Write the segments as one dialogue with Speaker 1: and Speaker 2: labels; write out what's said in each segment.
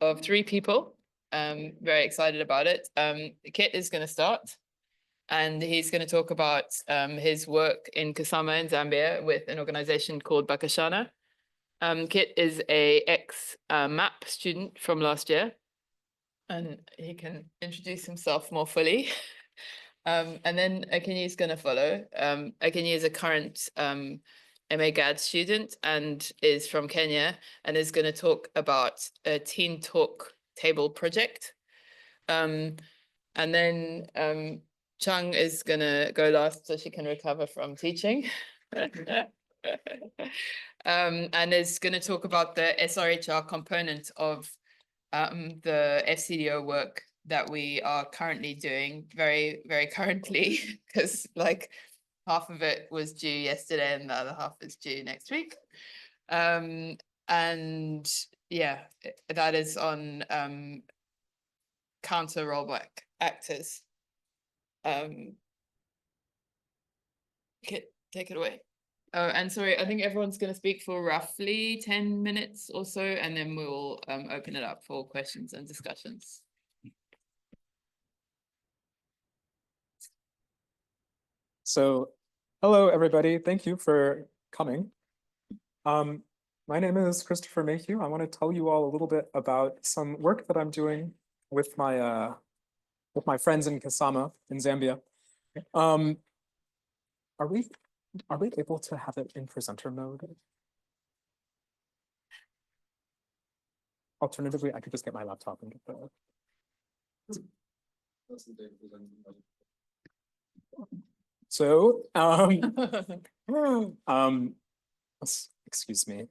Speaker 1: of 3 people. Very excited about it. Kit is going to start, and he's going to talk about his work in Kasama in Zambia with an organization called Backlash. Kit is a ex-MAP student from last year, and he can introduce himself more fully. And then Akinyi is going to follow. Akinyi is a current MAGAD student and is from Kenya, and is going to talk about a Teen Talk table project. And then Chung is going to go last so she can recover from teaching. And is going to talk about the SRHR component of the FCDO work that we are currently doing, very, very currently, because like half of it was due yesterday and the other half is due next week. And yeah, that is on counter rollback actors. Kit, take it away. Oh, and sorry, I think everyone's going to speak for roughly 10 minutes or so, and then we'll open it up for questions and discussions.
Speaker 2: So, hello, everybody. Thank you for coming. My name is Christopher Mayhew. I want to tell you all a little bit about some work that I'm doing with my friends in Kasama in Zambia. Are we able to have it in presenter mode? Alternatively, I could just get my laptop and get the. So, excuse me.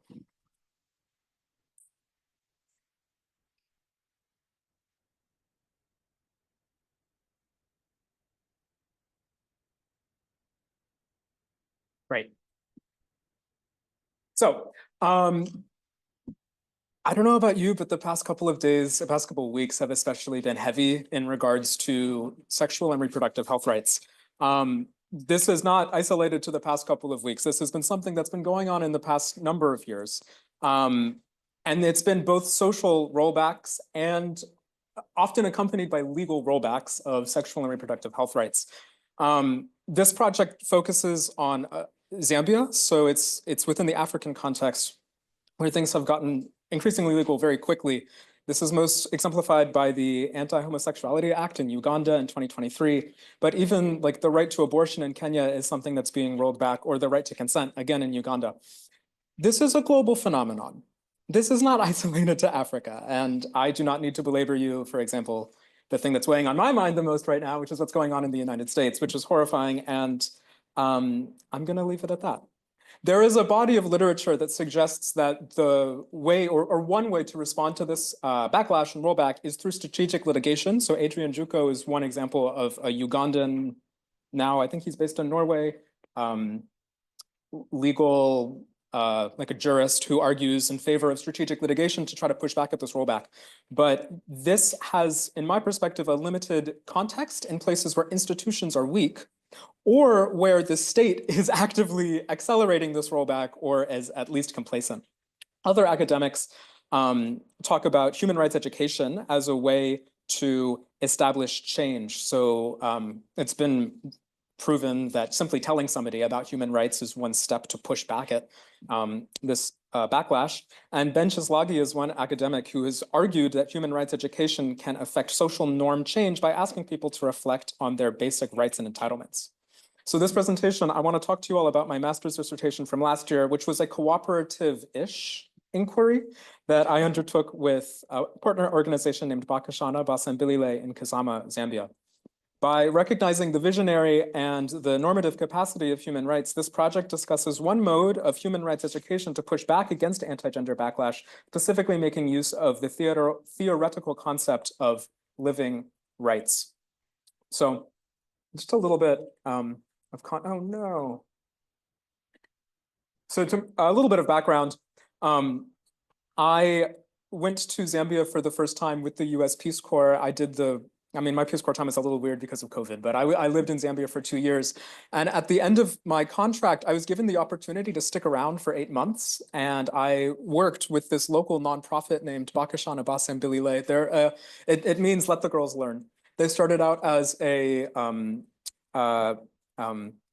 Speaker 2: Right. So, I don't know about you, but the past couple of weeks have especially been heavy in regards to sexual and reproductive health rights. This is not isolated to the past couple of weeks. This has been something that's been going on in the past number of years. And it's been both social rollbacks and often accompanied by legal rollbacks of sexual and reproductive health rights. This project focuses on Zambia, so it's within the African context where things have gotten increasingly legal very quickly. This is most exemplified by the Anti-Homosexuality Act in Uganda in 2023, but even like the right to abortion in Kenya is something that's being rolled back, or the right to consent, again in Uganda. This is a global phenomenon. This is not isolated to Africa, and I do not need to belabor you, for example, the thing that's weighing on my mind the most right now, which is what's going on in the United States, which is horrifying, and I'm gonna leave it at that. There is a body of literature that suggests that the way, or one way to respond to this backlash and rollback is through strategic litigation. So Adrian Juko is one example of a Ugandan, now I think he's based in Norway, legal, like a jurist who argues in favor of strategic litigation to try to push back at this rollback. But this has, in my perspective, a limited context in places where institutions are weak, or where the state is actively accelerating this rollback or is at least complacent. Other academics talk about human rights education as a way to establish change. So it's been proven that simply telling somebody about human rights is one step to push back at this backlash. And Ben Chislagi is one academic who has argued that human rights education can affect social norm change by asking people to reflect on their basic rights and entitlements. So this presentation, I want to talk to you all about my master's dissertation from last year, which was a cooperative-ish inquiry that I undertook with a partner organization named Bakashana Basambilile in Kasama, Zambia. By recognizing the visionary and the normative capacity of human rights, this project discusses one mode of human rights education to push back against anti-gender backlash, specifically making use of the theoretical concept of living rights. So just a little bit oh no. So a little bit of background. I went to Zambia for the first time with the US Peace Corps. I did the I mean, my Peace Corps time is a little weird because of COVID, but I lived in Zambia for 2 years. And at the end of my contract, I was given the opportunity to stick around for 8 months. And I worked with this local nonprofit named Backlash. It means let the girls learn. They started out as a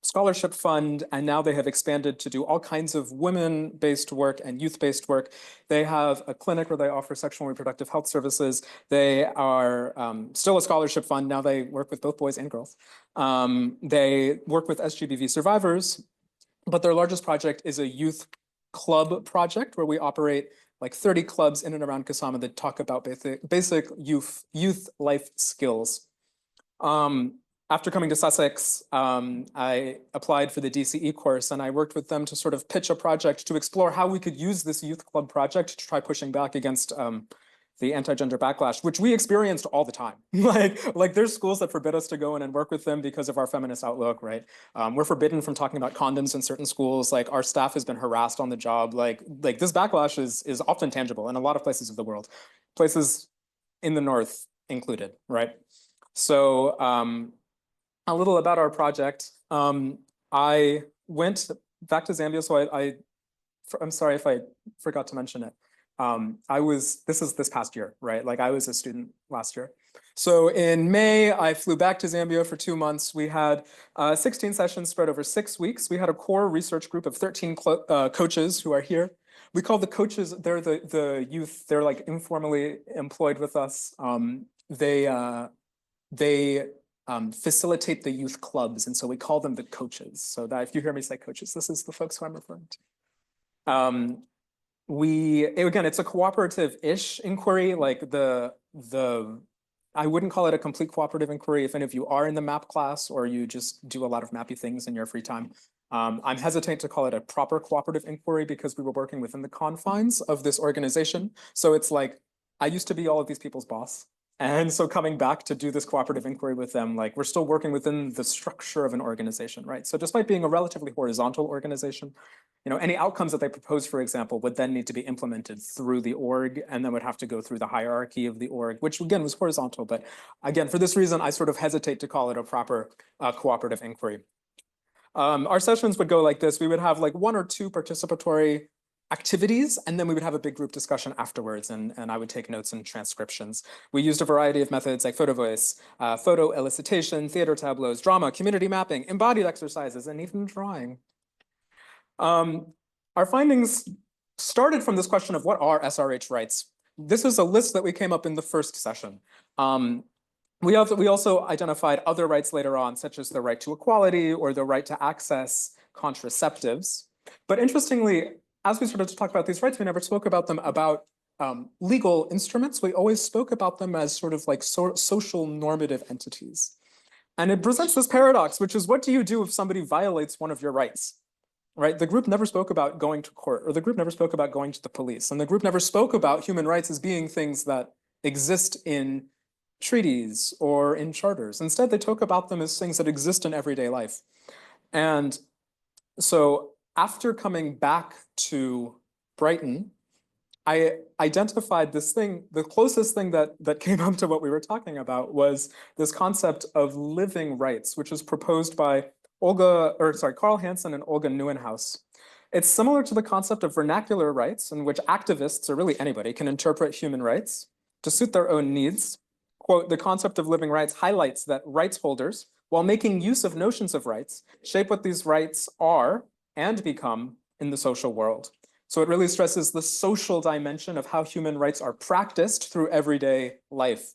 Speaker 2: scholarship fund, and now they have expanded to do all kinds of women-based work and youth-based work. They have a clinic where they offer sexual and reproductive health services. They are still a scholarship fund. Now they work with both boys and girls. They work with SGBV survivors, but their largest project is a youth club project where we operate like 30 clubs in and around Kasama that talk about basic youth life skills. After coming to Sussex, I applied for the DCE course, and I worked with them to sort of pitch a project to explore how we could use this youth club project to try pushing back against the anti-gender backlash, which we experienced all the time. like there's schools that forbid us to go in and work with them because of our feminist outlook, right? We're forbidden from talking about condoms in certain schools. Like our staff has been harassed on the job. Like this backlash is often tangible in a lot of places of the world, places in the North included, right? So a little about our project. I went back to Zambia, so I'm sorry if I forgot to mention it. This is this past year, right? Like I was a student last year. So in May, I flew back to Zambia for 2 months. We had 16 sessions spread over 6 weeks. We had a core research group of 13 coaches who are here. We call the coaches, they're the youth, they're like informally employed with us. They facilitate the youth clubs, and so we call them the coaches. So that if you hear me say coaches, this is the folks who I'm referring to. Again, it's a cooperative-ish inquiry. Like I wouldn't call it a complete cooperative inquiry if any of you are in the MAP class or you just do a lot of MAPy things in your free time. I'm hesitant to call it a proper cooperative inquiry because we were working within the confines of this organization. So it's like, I used to be all of these people's boss. And so coming back to do this cooperative inquiry with them, like we're still working within the structure of an organization, right? So despite being a relatively horizontal organization, any outcomes that they propose, for example, would then need to be implemented through the org and then would have to go through the hierarchy of the org, which again was horizontal. But again, for this reason, I sort of hesitate to call it a proper cooperative inquiry. Our sessions would go like this. We would have like 1 or 2 participatory activities, and then we would have a big group discussion afterwards, and I would take notes and transcriptions. We used a variety of methods like photo voice, photo elicitation, theater tableaus, drama, community mapping, embodied exercises, and even drawing. Our findings started from this question of what are SRH rights? This is a list that we came up in the first session. We also identified other rights later on, such as the right to equality or the right to access contraceptives. But interestingly, as we started to talk about these rights, we never spoke about them about legal instruments. We always spoke about them as sort of like social normative entities. And it presents this paradox, which is what do you do if somebody violates one of your rights? Right? The group never spoke about going to court, or the group never spoke about going to the police. And the group never spoke about human rights as being things that exist in treaties or in charters. Instead, they talk about them as things that exist in everyday life. And so after coming back to Brighton, I identified this thing, the closest thing that came up to what we were talking about was this concept of living rights, which was proposed by Carl Hansen and Olga Neuenhaus. It's similar to the concept of vernacular rights, in which activists, or really anybody, can interpret human rights to suit their own needs. Quote, the concept of living rights highlights that rights holders, while making use of notions of rights, shape what these rights are and become in the social world. So it really stresses the social dimension of how human rights are practiced through everyday life.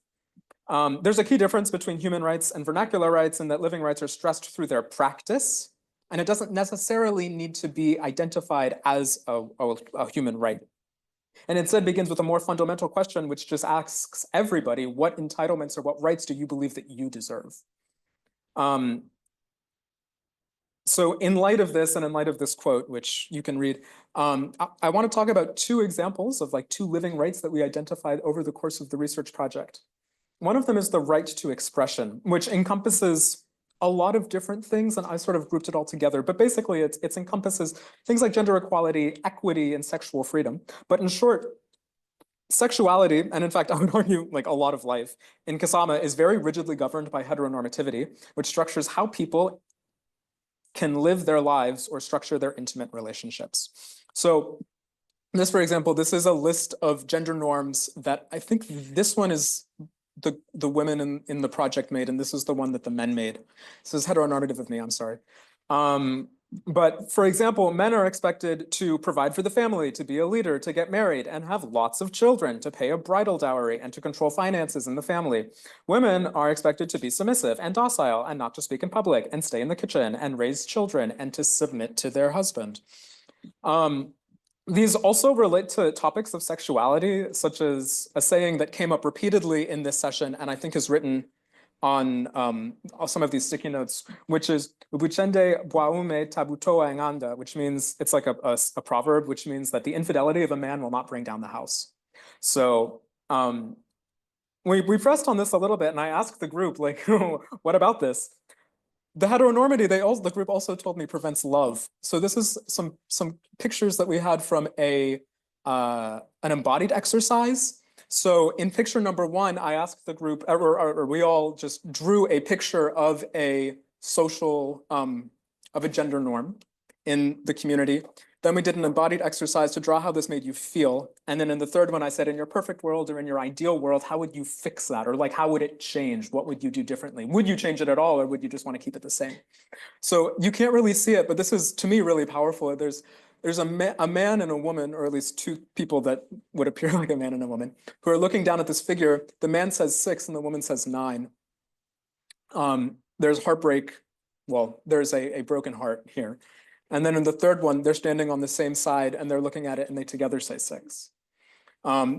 Speaker 2: There's a key difference between human rights and vernacular rights in that living rights are stressed through their practice, and it doesn't necessarily need to be identified as a human right. And instead begins with a more fundamental question, which just asks everybody, what entitlements or what rights do you believe that you deserve? So in light of this, and in light of this quote, which you can read, I want to talk about 2 examples of like 2 living rights that we identified over the course of the research project. One of them is the right to expression, which encompasses a lot of different things, and I sort of grouped it all together. But basically, it encompasses things like gender equality, equity, and sexual freedom. But in short, sexuality, and in fact, I would argue like a lot of life in Kasama is very rigidly governed by heteronormativity, which structures how people can live their lives or structure their intimate relationships. So this, for example, this is a list of gender norms that I think this one is the women in the project made, and this is the one that the men made. This is heteronormative of me, I'm sorry. But for example, men are expected to provide for the family, to be a leader, to get married, and have lots of children, to pay a bridal dowry, and to control finances in the family. Women are expected to be submissive and docile, and not to speak in public, and stay in the kitchen, and raise children, and to submit to their husband. These also relate to topics of sexuality, such as a saying that came up repeatedly in this session, and I think is written on some of these sticky notes, which is "Buchende bwaume tabutoa enganda," which means it's like a proverb, which means that the infidelity of a man will not bring down the house. So we pressed on this a little bit, and I asked the group, like, what about this? The heteronormity, the group also told me prevents love. So this is some pictures that we had from an embodied exercise. So in picture number one, I asked the group, or we all just drew a picture of a social, of a gender norm in the community. Then we did an embodied exercise to draw how this made you feel. And then in the third one, I said, in your perfect world or in your ideal world, how would you fix that? Or like, how would it change? What would you do differently? Would you change it at all? Or would you just want to keep it the same? So you can't really see it, but this is, to me, really powerful. There's a man and a woman, or at least two people that would appear like a man and a woman, who are looking down at this figure. The man says 6 and the woman says 9. There's heartbreak. Well, there's a broken heart here. And then in the third one, they're standing on the same side and they're looking at it and they together say 6.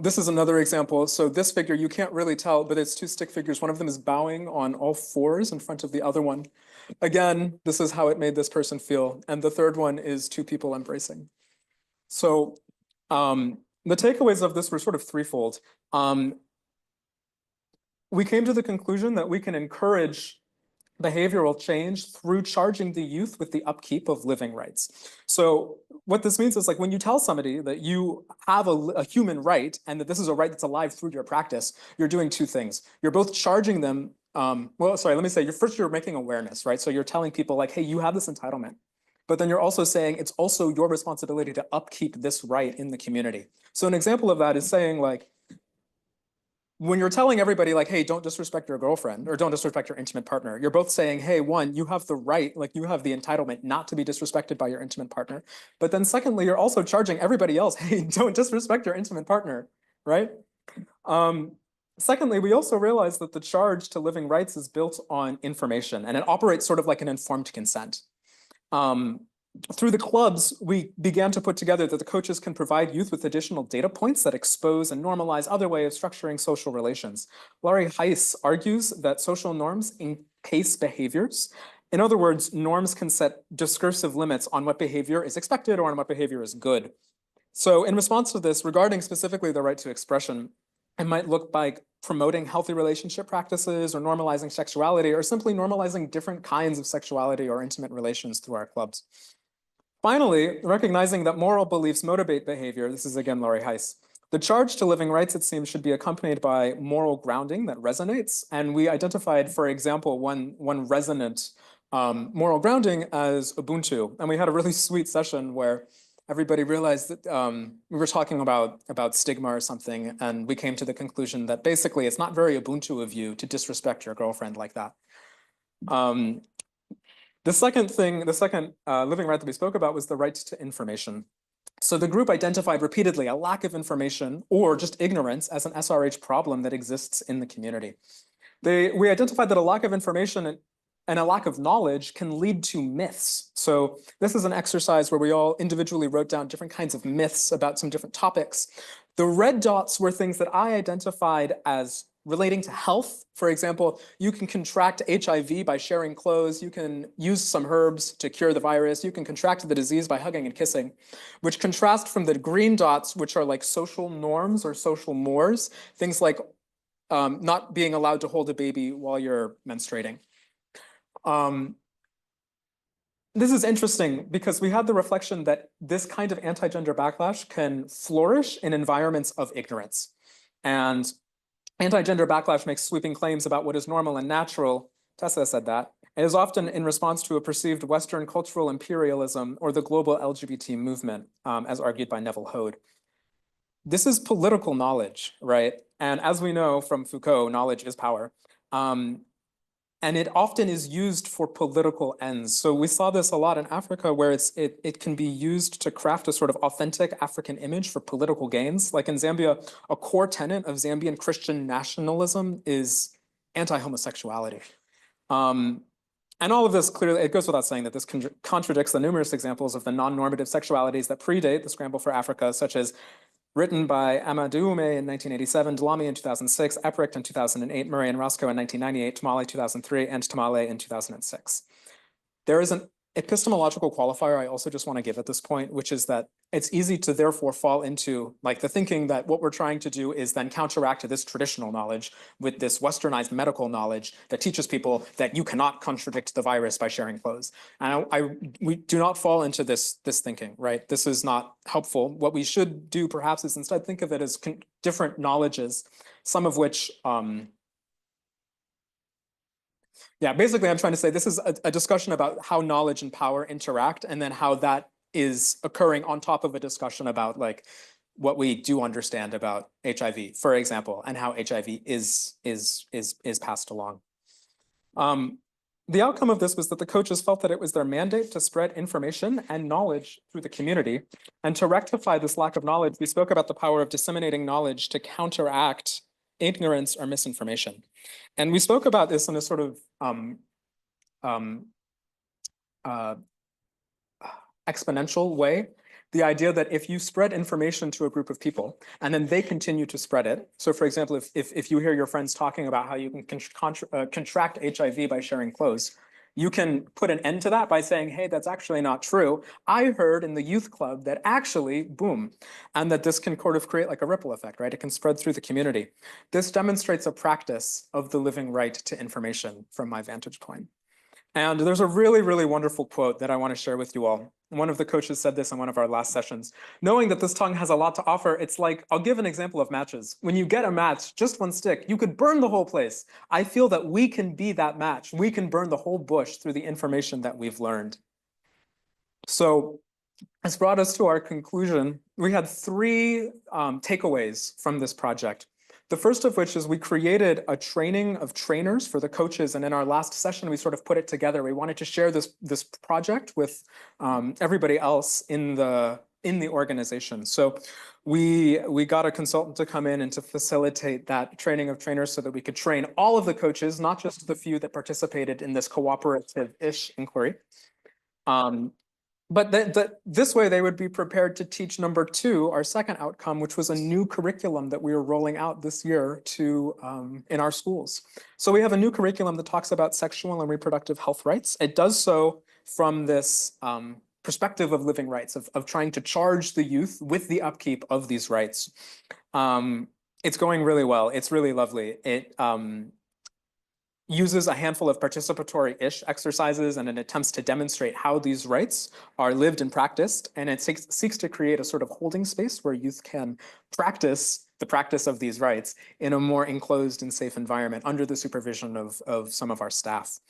Speaker 2: This is another example. So this figure, you can't really tell, but it's 2 stick figures. One of them is bowing on all 4s in front of the other one. Again, this is how it made this person feel. And the third one is 2 people embracing. So the takeaways of this were sort of threefold. We came to the conclusion that we can encourage behavioral change through charging the youth with the upkeep of living rights. So what this means is, like, when you tell somebody that you have a human right and that this is a right that's alive through your practice, you're doing 2 things. You're both charging them, well, sorry, let me say, you're making awareness, right? So you're telling people like, hey, you have this entitlement. But then you're also saying it's also your responsibility to upkeep this right in the community. So an example of that is saying, like, when you're telling everybody like, hey, don't disrespect your girlfriend or don't disrespect your intimate partner, you're both saying, hey, one, you have the right, like you have the entitlement not to be disrespected by your intimate partner. But then secondly, you're also charging everybody else, hey, don't disrespect your intimate partner, right? Secondly, we also realize that the charge to living rights is built on information and it operates sort of like an informed consent. Through the clubs, we began to put together that the coaches can provide youth with additional data points that expose and normalize other ways of structuring social relations. Laurie Heiss argues that social norms encase behaviors. In other words, norms can set discursive limits on what behavior is expected or on what behavior is good. So in response to this, regarding specifically the right to expression, it might look like promoting healthy relationship practices or normalizing sexuality or simply normalizing different kinds of sexuality or intimate relations through our clubs. Finally, recognizing that moral beliefs motivate behavior, this is again Laurie Heiss, the charge to living rights, it seems, should be accompanied by moral grounding that resonates. And we identified, for example, one resonant moral grounding as Ubuntu. And we had a really sweet session where everybody realized that we were talking about stigma or something, and we came to the conclusion that basically it's not very Ubuntu of you to disrespect your girlfriend like that. The second living right that we spoke about was the right to information. So the group identified repeatedly a lack of information or just ignorance as an SRH problem that exists in the community. We identified that a lack of information and a lack of knowledge can lead to myths. So this is an exercise where we all individually wrote down different kinds of myths about some different topics. The red dots were things that I identified as relating to health. For example, you can contract HIV by sharing clothes. You can use some herbs to cure the virus. You can contract the disease by hugging and kissing, which contrast from the green dots, which are like social norms or social mores, things like not being allowed to hold a baby while you're menstruating. This is interesting because we had the reflection that this kind of anti-gender backlash can flourish in environments of ignorance. And anti-gender backlash makes sweeping claims about what is normal and natural. Tessa said that. It is often in response to a perceived Western cultural imperialism or the global LGBT movement, as argued by Neville Hode. This is political knowledge, right? And as we know from Foucault, knowledge is power. And it often is used for political ends. So we saw this a lot in Africa, where it can be used to craft a sort of authentic African image for political gains. Like in Zambia, a core tenet of Zambian Christian nationalism is anti-homosexuality. And all of this clearly, it goes without saying that this contradicts the numerous examples of the non-normative sexualities that predate the scramble for Africa, such as written by Amadou in 1987, Dlami in 2006, Epricht in 2008, Murray and Roscoe in 1998, Tamale 2003, and Tamale in 2006. There is an epistemological qualifier I also just want to give at this point, which is that it's easy to therefore fall into like the thinking that what we're trying to do is then counteract this traditional knowledge with this westernized medical knowledge that teaches people that you cannot contradict the virus by sharing clothes. And we do not fall into this thinking, right? This is not helpful. What we should do perhaps is instead think of it as different knowledges, some of which yeah, basically, I'm trying to say this is a discussion about how knowledge and power interact, and then how that is occurring on top of a discussion about like what we do understand about HIV, for example, and how HIV is passed along. The outcome of this was that the coaches felt that it was their mandate to spread information and knowledge through the community. And to rectify this lack of knowledge, we spoke about the power of disseminating knowledge to counteract ignorance or misinformation. And we spoke about this in a sort of exponential way. The idea that if you spread information to a group of people and then they continue to spread it. So for example, if you hear your friends talking about how you can contract HIV by sharing clothes, you can put an end to that by saying, hey, that's actually not true. I heard in the youth club that actually, boom, and that this can sort of create like a ripple effect, right? It can spread through the community. This demonstrates a practice of the living right to information from my vantage point. And there's a really, really wonderful quote that I want to share with you all. One of the coaches said this in one of our last sessions. Knowing that this tongue has a lot to offer, it's like, I'll give an example of matches. When you get a match, just one stick, you could burn the whole place. I feel that we can be that match. We can burn the whole bush through the information that we've learned. So this brought us to our conclusion. We had three takeaways from this project. The first of which is we created a training of trainers for the coaches. And in our last session, we sort of put it together. We wanted to share this project with everybody else in the organization. So we got a consultant to come in and to facilitate that training of trainers so that we could train all of the coaches, not just the few that participated in this cooperative-ish inquiry. But this way, they would be prepared to teach number two, our second outcome, which was a new curriculum that we are rolling out this year to in our schools. So we have a new curriculum that talks about sexual and reproductive health rights. It does so from this perspective of living rights, of trying to charge the youth with the upkeep of these rights. It's going really well. It's really lovely. It uses a handful of participatory-ish exercises and it attempts to demonstrate how these rights are lived and practiced. And it seeks to create a sort of holding space where youth can practice the practice of these rights in a more enclosed and safe environment under the supervision of some of our staff.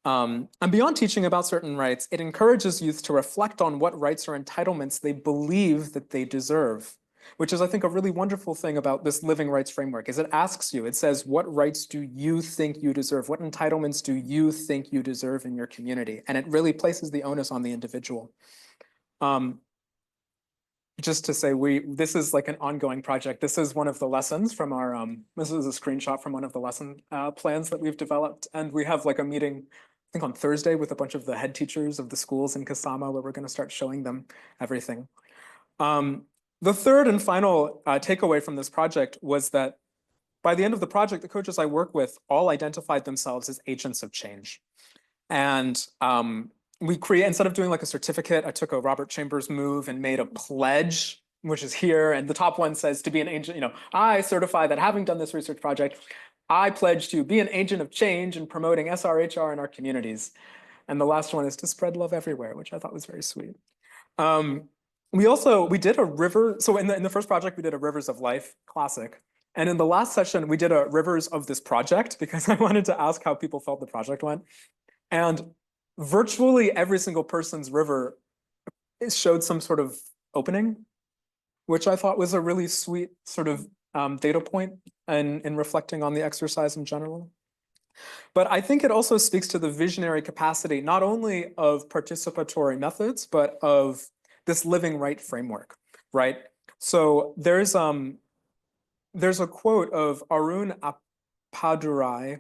Speaker 2: And beyond teaching about certain rights, it encourages youth to reflect on what rights or entitlements they believe that they deserve, which is, I think, a really wonderful thing about this living rights framework, is it asks you, it says, what rights do you think you deserve? What entitlements do you think you deserve in your community? And it really places the onus on the individual. Just to say, this is like an ongoing project. This is one of the lessons from our, this is a screenshot from one of the lesson plans that we've developed. And we have like a meeting, I think on Thursday, with a bunch of the head teachers of the schools in Kasama, where we're going to start showing them everything. The third and final takeaway from this project was that by the end of the project, the coaches I work with all identified themselves as agents of change. And instead of doing like a certificate, I took a Robert Chambers move and made a pledge, which is here. And the top one says, to be an agent, I certify that having done this research project, I pledge to be an agent of change in promoting SRHR in our communities. And the last one is to spread love everywhere, which I thought was very sweet. We did a river. So in the first project, we did a Rivers of Life classic. And in the last session, we did a rivers of this project because I wanted to ask how people felt the project went. And virtually every single person's river showed some sort of opening, which I thought was a really sweet sort of data point in reflecting on the exercise in general. But I think it also speaks to the visionary capacity, not only of participatory methods, but of this living right framework, right? So there's a quote of Arun Appadurai,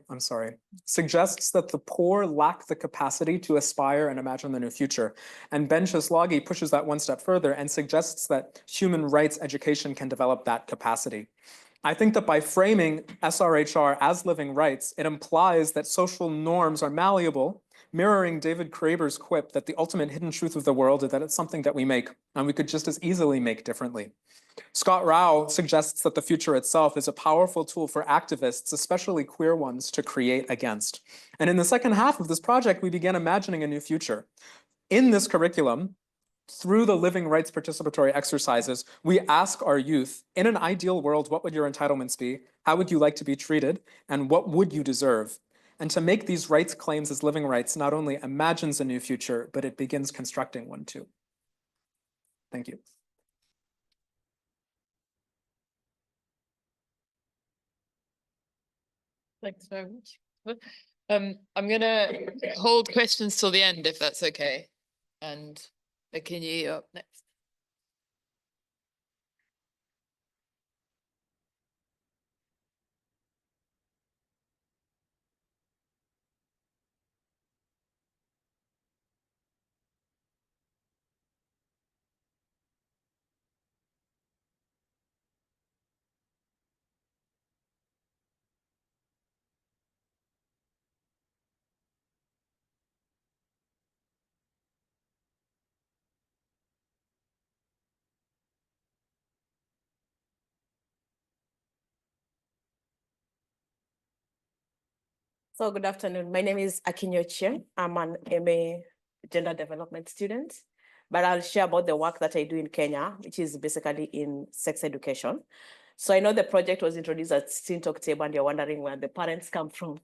Speaker 2: suggests that the poor lack the capacity to aspire and imagine the new future. And Ben Chislagi pushes that one step further and suggests that human rights education can develop that capacity. I think that by framing SRHR as living rights, it implies that social norms are malleable, mirroring David Graeber's quip that the ultimate hidden truth of the world is that it's something that we make, and we could just as easily make differently. Scott Rao suggests that the future itself is a powerful tool for activists, especially queer ones, to create against. And in the second half of this project, we began imagining a new future. In this curriculum, through the living rights participatory exercises, we ask our youth, in an ideal world, what would your entitlements be? How would you like to be treated? And what would you deserve? And to make these rights claims as living rights not only imagines a new future, but it begins constructing one too. Thank you.
Speaker 1: Thanks very much. I'm gonna hold questions till the end, if that's okay. And Akinyi up next.
Speaker 3: So good afternoon. My name is Akinyi Ochieng. I'm an MA Gender Development student, but I'll share about the work that I do in Kenya, which is basically in sex education. So I know the project was introduced at Teen Talk Table, and you're wondering where the parents come from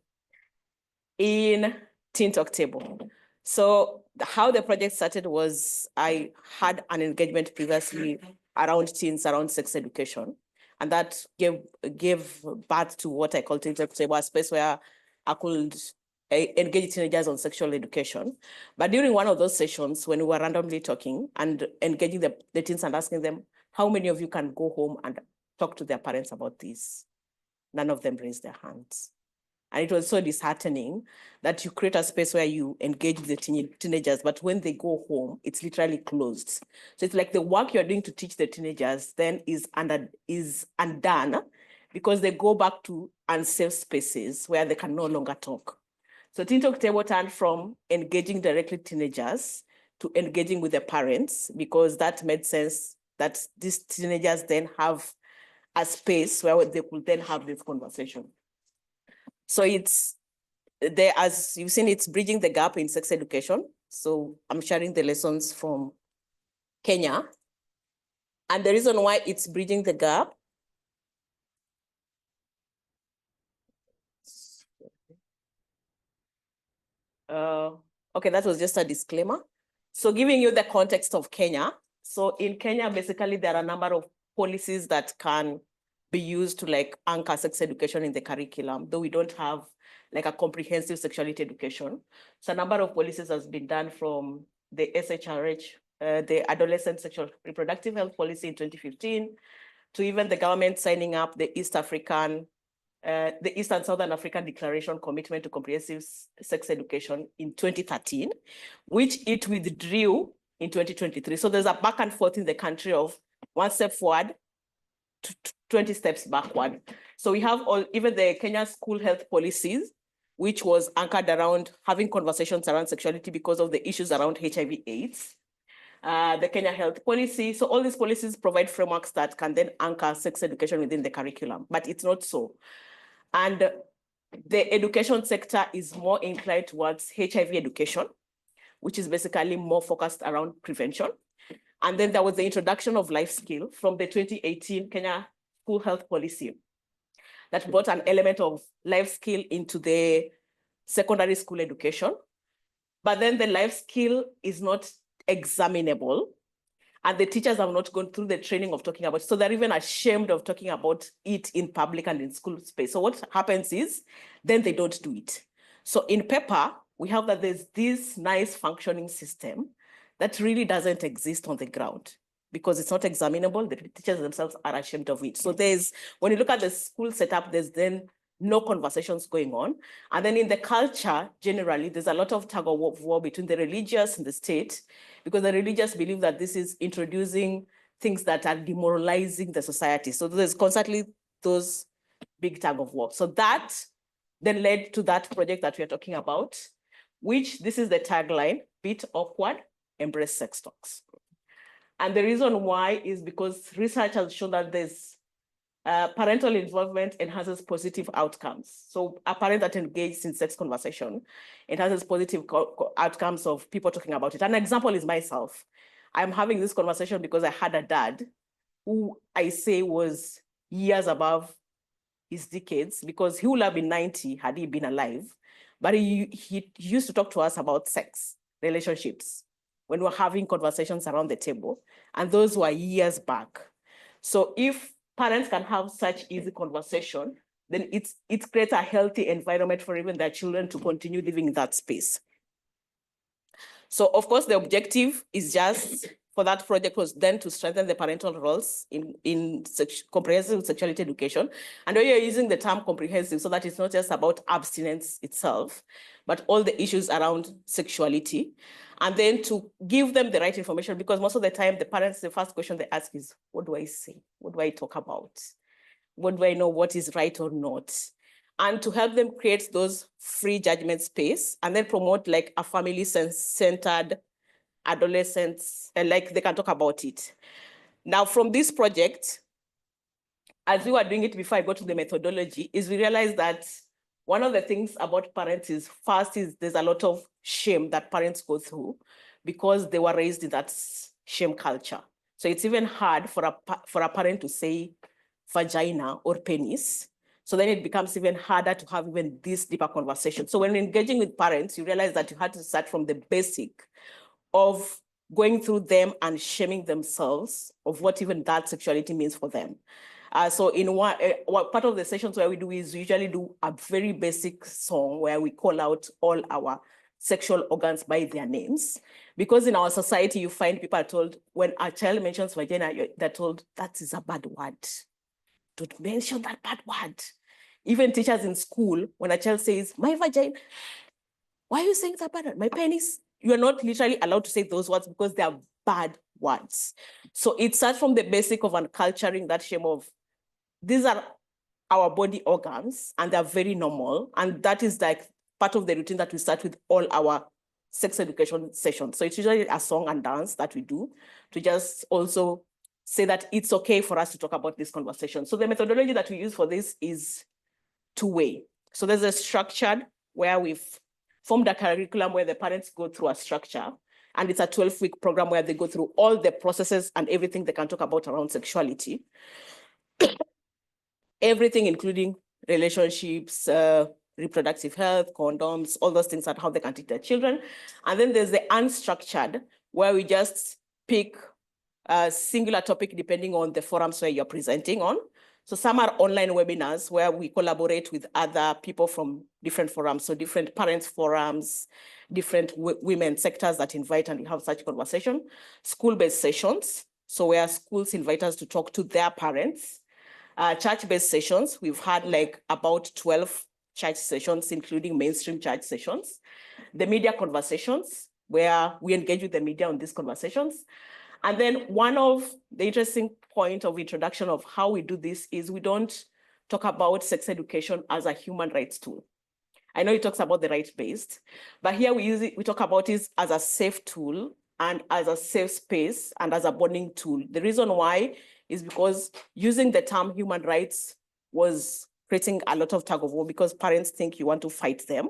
Speaker 3: in Teen Talk Table. So how the project started was I had an engagement previously around teens, around sex education. And that gave birth to what I call Teen Talk Table, a space where I could engage teenagers on sexual education. But during one of those sessions, when we were randomly talking and engaging the teens and asking them, how many of you can go home and talk to their parents about this? None of them raised their hands. And it was so disheartening that you create a space where you engage with the teenagers, but when they go home, it's literally closed. So it's like the work you're doing to teach the teenagers then is undone because they go back to unsafe spaces where they can no longer talk. So Teen Talk Table turned from engaging directly teenagers to engaging with the parents, because that made sense that these teenagers then have a space where they could then have this conversation. So it's there, as you've seen, it's bridging the gap in sex education. So I'm sharing the lessons from Kenya. And the reason why it's bridging the gap okay, that was just a disclaimer. So giving you the context of Kenya. So in Kenya, basically, there are a number of policies that can be used to like anchor sex education in the curriculum, though we don't have like a comprehensive sexuality education. So a number of policies has been done from the SRHR, the Adolescent Sexual Reproductive Health Policy in 2015, to even the government signing up the East and Southern African Declaration Commitment to Comprehensive Sex Education in 2013, which it withdrew in 2023. So there's a back and forth in the country of one step forward to 20 steps backward. So we have even the Kenya school health policies, which was anchored around having conversations around sexuality because of the issues around HIV/AIDS. The Kenya health policy. So all these policies provide frameworks that can then anchor sex education within the curriculum, but it's not so. And the education sector is more inclined towards HIV education, which is basically more focused around prevention. And then there was the introduction of life skill from the 2018 Kenya school health policy. that brought an element of life skill into the secondary school education. But then the life skill is not examinable, and the teachers have not gone through the training of talking about it. So they're even ashamed of talking about it in public and in school space. So what happens is, then they don't do it. So in paper, we have that there's this nice functioning system that really doesn't exist on the ground because it's not examinable. The teachers themselves are ashamed of it. So when you look at the school setup, there's then no conversations going on. And then in the culture, generally, there's a lot of tug of war between the religious and the state, because the religious believe that this is introducing things that are demoralizing the society. So there's constantly those big tug of war. So that then led to that project that we are talking about, which this is the tagline, Bit Awkward, Embrace Sex Talks. And the reason why is because research has shown that there's parental involvement enhances positive outcomes. So a parent that engages in sex conversation enhances positive outcomes of people talking about it. An example is myself. I'm having this conversation because I had a dad who I say was years above his decades, because he would have been 90 had he been alive. But he used to talk to us about sex, relationships, when we're having conversations around the table. And those were years back. So if parents can have such easy conversation, then it creates a healthy environment for even their children to continue living in that space. So of course, the objective is just for that project was then to strengthen the parental roles in comprehensive sexuality education. And we are using the term comprehensive so that it's not just about abstinence itself, but all the issues around sexuality. And then to give them the right information, because most of the time the parents, the first question they ask is, what do I say? What do I talk about? What do I know what is right or not? And to help them create those free judgment space and then promote like a family-centered adolescents, and like they can talk about it. Now from this project, as we were doing it before I got to the methodology, is we realized that one of the things about parents is first is there's a lot of shame that parents go through because they were raised in that shame culture. So it's even hard for a parent to say vagina or penis. So then it becomes even harder to have even this deeper conversation. So when engaging with parents, you realize that you had to start from the basic of going through them and shaming themselves of what even that sexuality means for them. So in one part of the sessions where we do is we usually do a very basic song where we call out all our sexual organs by their names. Because in our society, you find people are told, when a child mentions vagina, they're told, that is a bad word. Don't mention that bad word. Even teachers in school, when a child says, my vagina, why are you saying that bad word? My penis? You are not literally allowed to say those words because they are bad words. So it starts from the basic of unculturing that shame of, these are our body organs and they're very normal. And that is like part of the routine that we start with all our sex education sessions. So it's usually a song and dance that we do to just also say that it's okay for us to talk about this conversation. So the methodology that we use for this is two-way. So there's a structured where we've formed a curriculum where the parents go through a structure, and it's a 12-week program where they go through all the processes and everything they can talk about around sexuality. Everything, including relationships, reproductive health, condoms, all those things, and how they can teach their children. And then there's the unstructured, where we just pick a singular topic depending on the forums where you're presenting on. So some are online webinars where we collaborate with other people from different forums, so different parents forums, different women sectors that invite and we have such conversation. School-based sessions, so where schools invite us to talk to their parents. Church-based sessions, we've had like about 12 church sessions, including mainstream church sessions. The media conversations, where we engage with the media on these conversations. And then one of the interesting point of introduction of how we do this is we don't talk about sex education as a human rights tool. I know it talks about the rights-based, but here we talk about it as a safe tool and as a safe space and as a bonding tool. The reason why is because using the term human rights was creating a lot of tug of war because parents think you want to fight them,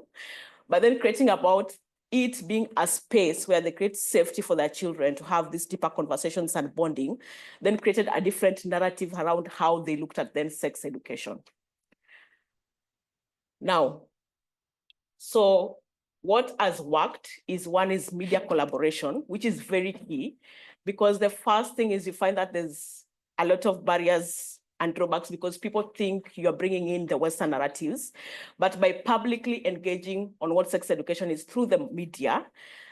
Speaker 3: but then creating about it being a space where they create safety for their children to have these deeper conversations and bonding, then created a different narrative around how they looked at then sex education. Now, so what has worked is one is media collaboration, which is very key, because the first thing is you find that there's a lot of barriers and drawbacks because people think you're bringing in the Western narratives, but by publicly engaging on what sex education is through the media,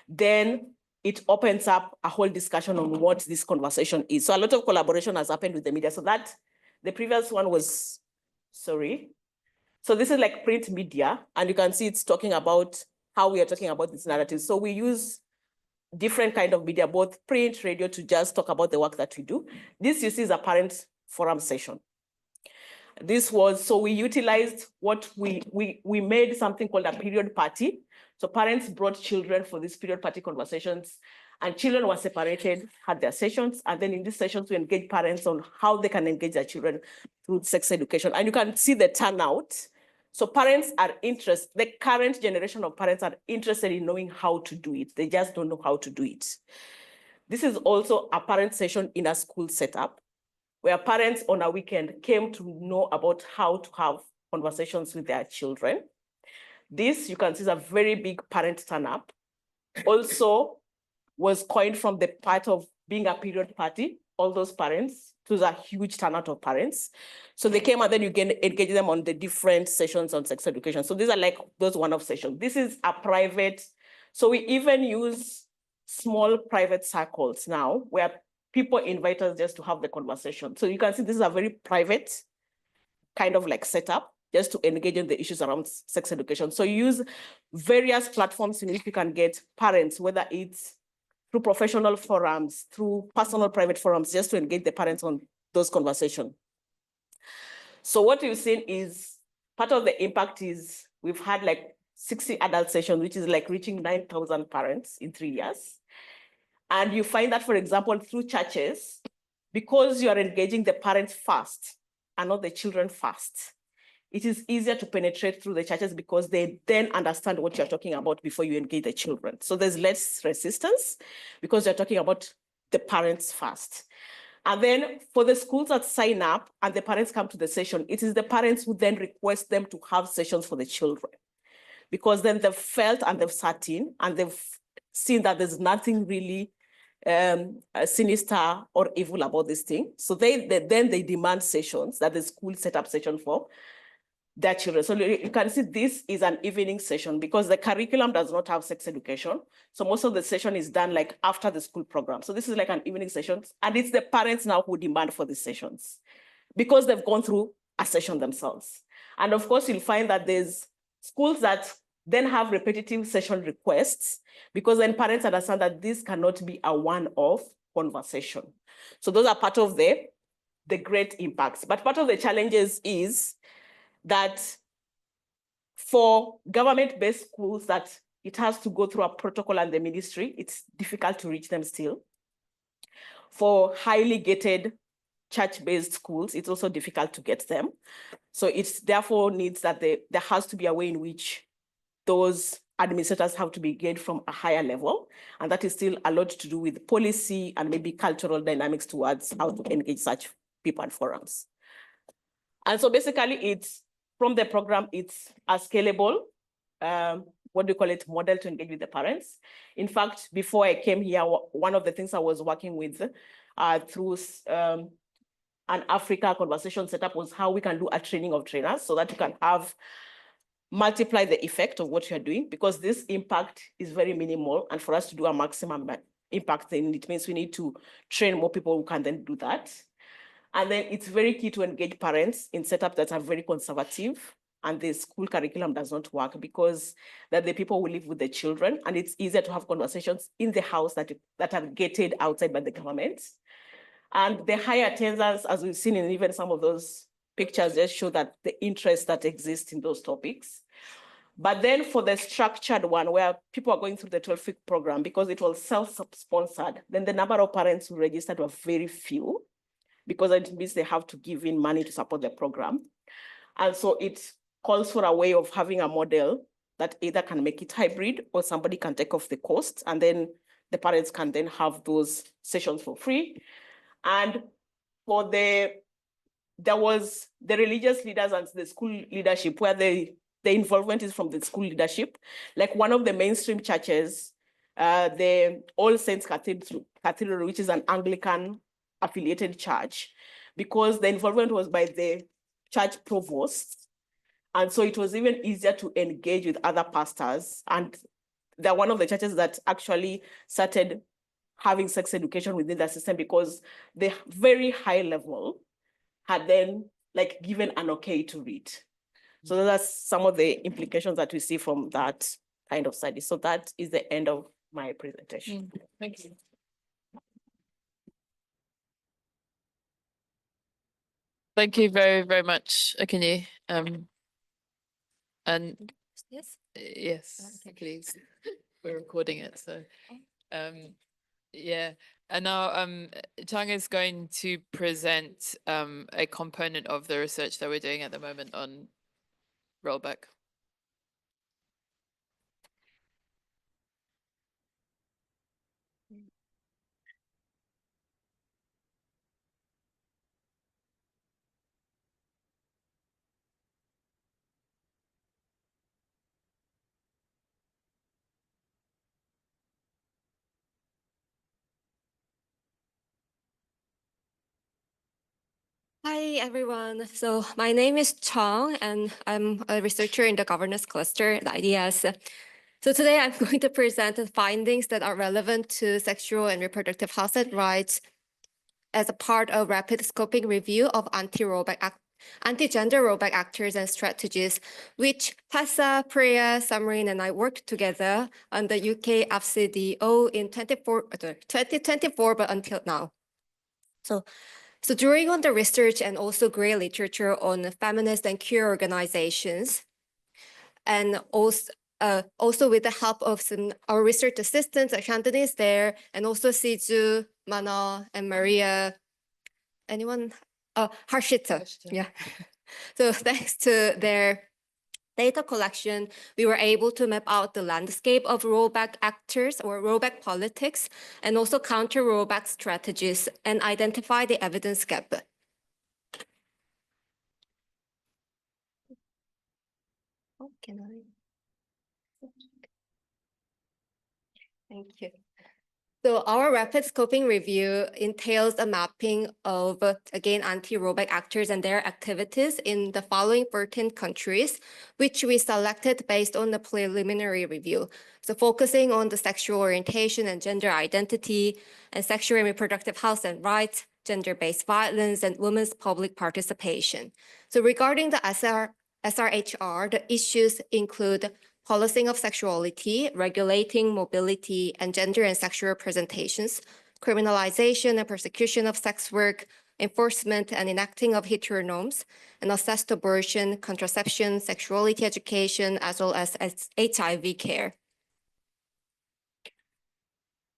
Speaker 3: then it opens up a whole discussion on what this conversation is. So a lot of collaboration has happened with the media. So that, the previous one was, sorry. So this is like print media, and you can see it's talking about how we are talking about this narrative. So we use different kind of media, both print, radio, to just talk about the work that we do. This you see is a parent forum session. This was, so we utilized what we made something called a period party. So parents brought children for these period party conversations, and children were separated, had their sessions, and then in these sessions we engage parents on how they can engage their children through sex education. And you can see the turnout. So parents are interested, the current generation of parents are interested in knowing how to do it. They just don't know how to do it. This is also a parent session in a school setup, where parents on a weekend came to know about how to have conversations with their children. This, you can see, is a very big parent turn-up. Also was coined from the part of being a period party, all those parents. It was a huge turnout of parents. So they came and then you can engage them on the different sessions on sex education. So these are like those one-off sessions. This is a private, so we even use small private circles now where people invite us just to have the conversation. So you can see this is a very private kind of like setup just to engage in the issues around sex education. So you use various platforms in which you can get parents, whether it's through professional forums, through personal private forums, just to engage the parents on those conversations. So what you've seen is part of the impact is we've had like 60 adult sessions, which is like reaching 9,000 parents in 3 years. And you find that, for example, through churches, because you are engaging the parents first and not the children first, it is easier to penetrate through the churches because they then understand what you're talking about before you engage the children. So there's less resistance because you're talking about the parents first. And then for the schools that sign up and the parents come to the session, it is the parents who then request them to have sessions for the children, because then they've felt and they've sat in and they've seen that there's nothing really sinister or evil about this thing. So then they demand sessions that the school set up session for their children. So you can see this is an evening session because the curriculum does not have sex education. So most of the session is done like after the school program. So this is like an evening session. And it's the parents now who demand for these sessions because they've gone through a session themselves. And of course, you'll find that there's schools that then have repetitive session requests because then parents understand that this cannot be a one-off conversation. So those are part of the great impacts. But part of the challenges is that for government-based schools that it has to go through a protocol and the ministry, it's difficult to reach them still. For highly gated church-based schools, it's also difficult to get them. So it therefore needs that there has to be a way in which those administrators have to be gained from a higher level. And that is still a lot to do with policy and maybe cultural dynamics towards how to engage such people and forums. And so basically it's, from the program, it's a scalable, what do you call it, model to engage with the parents. In fact, before I came here, one of the things I was working with through an Africa conversation setup was how we can do a training of trainers so that you can have multiply the effect of what you're doing, because this impact is very minimal. And for us to do a maximum impact, then it means we need to train more people who can then do that. And then it's very key to engage parents in setups that are very conservative and the school curriculum does not work because they're the people who live with the children, and it's easier to have conversations in the house that are gated outside by the government. And the higher attendance, as we've seen in even some of those pictures, just show that the interest that exists in those topics. But then for the structured one, where people are going through the 12-week program, because it was self-sponsored, then the number of parents who registered were very few, because it means they have to give in money to support the program. And so it calls for a way of having a model that either can make it hybrid or somebody can take off the cost, and then the parents can then have those sessions for free. And for there was the religious leaders and the school leadership, where they the involvement is from the school leadership. Like one of the mainstream churches, the All Saints Cathedral, which is an Anglican affiliated church, because the involvement was by the church provost. And so it was even easier to engage with other pastors. And they're one of the churches that actually started having sex education within the system, because the very high level had then like given an okay to read. So that's some of the implications that we see from that kind of study. So that is the end of my presentation.
Speaker 1: Thank you. Thank you very, very much, Akinyi. And
Speaker 4: Yes.
Speaker 1: yes,
Speaker 4: Okay.
Speaker 1: please. We're recording it, so yeah. And now Chung is going to present a component of the research that we're doing at the moment on rollback.
Speaker 4: Hi, everyone. So my name is Chung, and I'm a researcher in the governance cluster at IDS. So today I'm going to present the findings that are relevant to sexual and reproductive health and rights as a part of rapid scoping review of anti-gender rollback actors and strategies, which Tessa, Priya, Samarin, and I worked together on the UK FCDO in 2024, but until now. So drawing on the research and also great literature on feminist and queer organizations, and also with the help of our research assistants, Shantani is there, and also Siju, Mana, and Maria. Anyone? Harshita. Yeah. So thanks to their data collection, we were able to map out the landscape of rollback actors or rollback politics, and also counter rollback strategies, and identify the evidence gap. Oh, can I? Thank you. So our rapid scoping review entails a mapping of, again, anti-rollback actors and their activities in the following 13 countries, which we selected based on the preliminary review. So focusing on the sexual orientation and gender identity, and sexual and reproductive health and rights, gender-based violence, and women's public participation. So regarding the SRHR, the issues include policing of sexuality, regulating mobility and gender and sexual representations, criminalization and persecution of sex work, enforcement and enacting of heteronorms, and assessed abortion, contraception, sexuality education, as well as HIV care.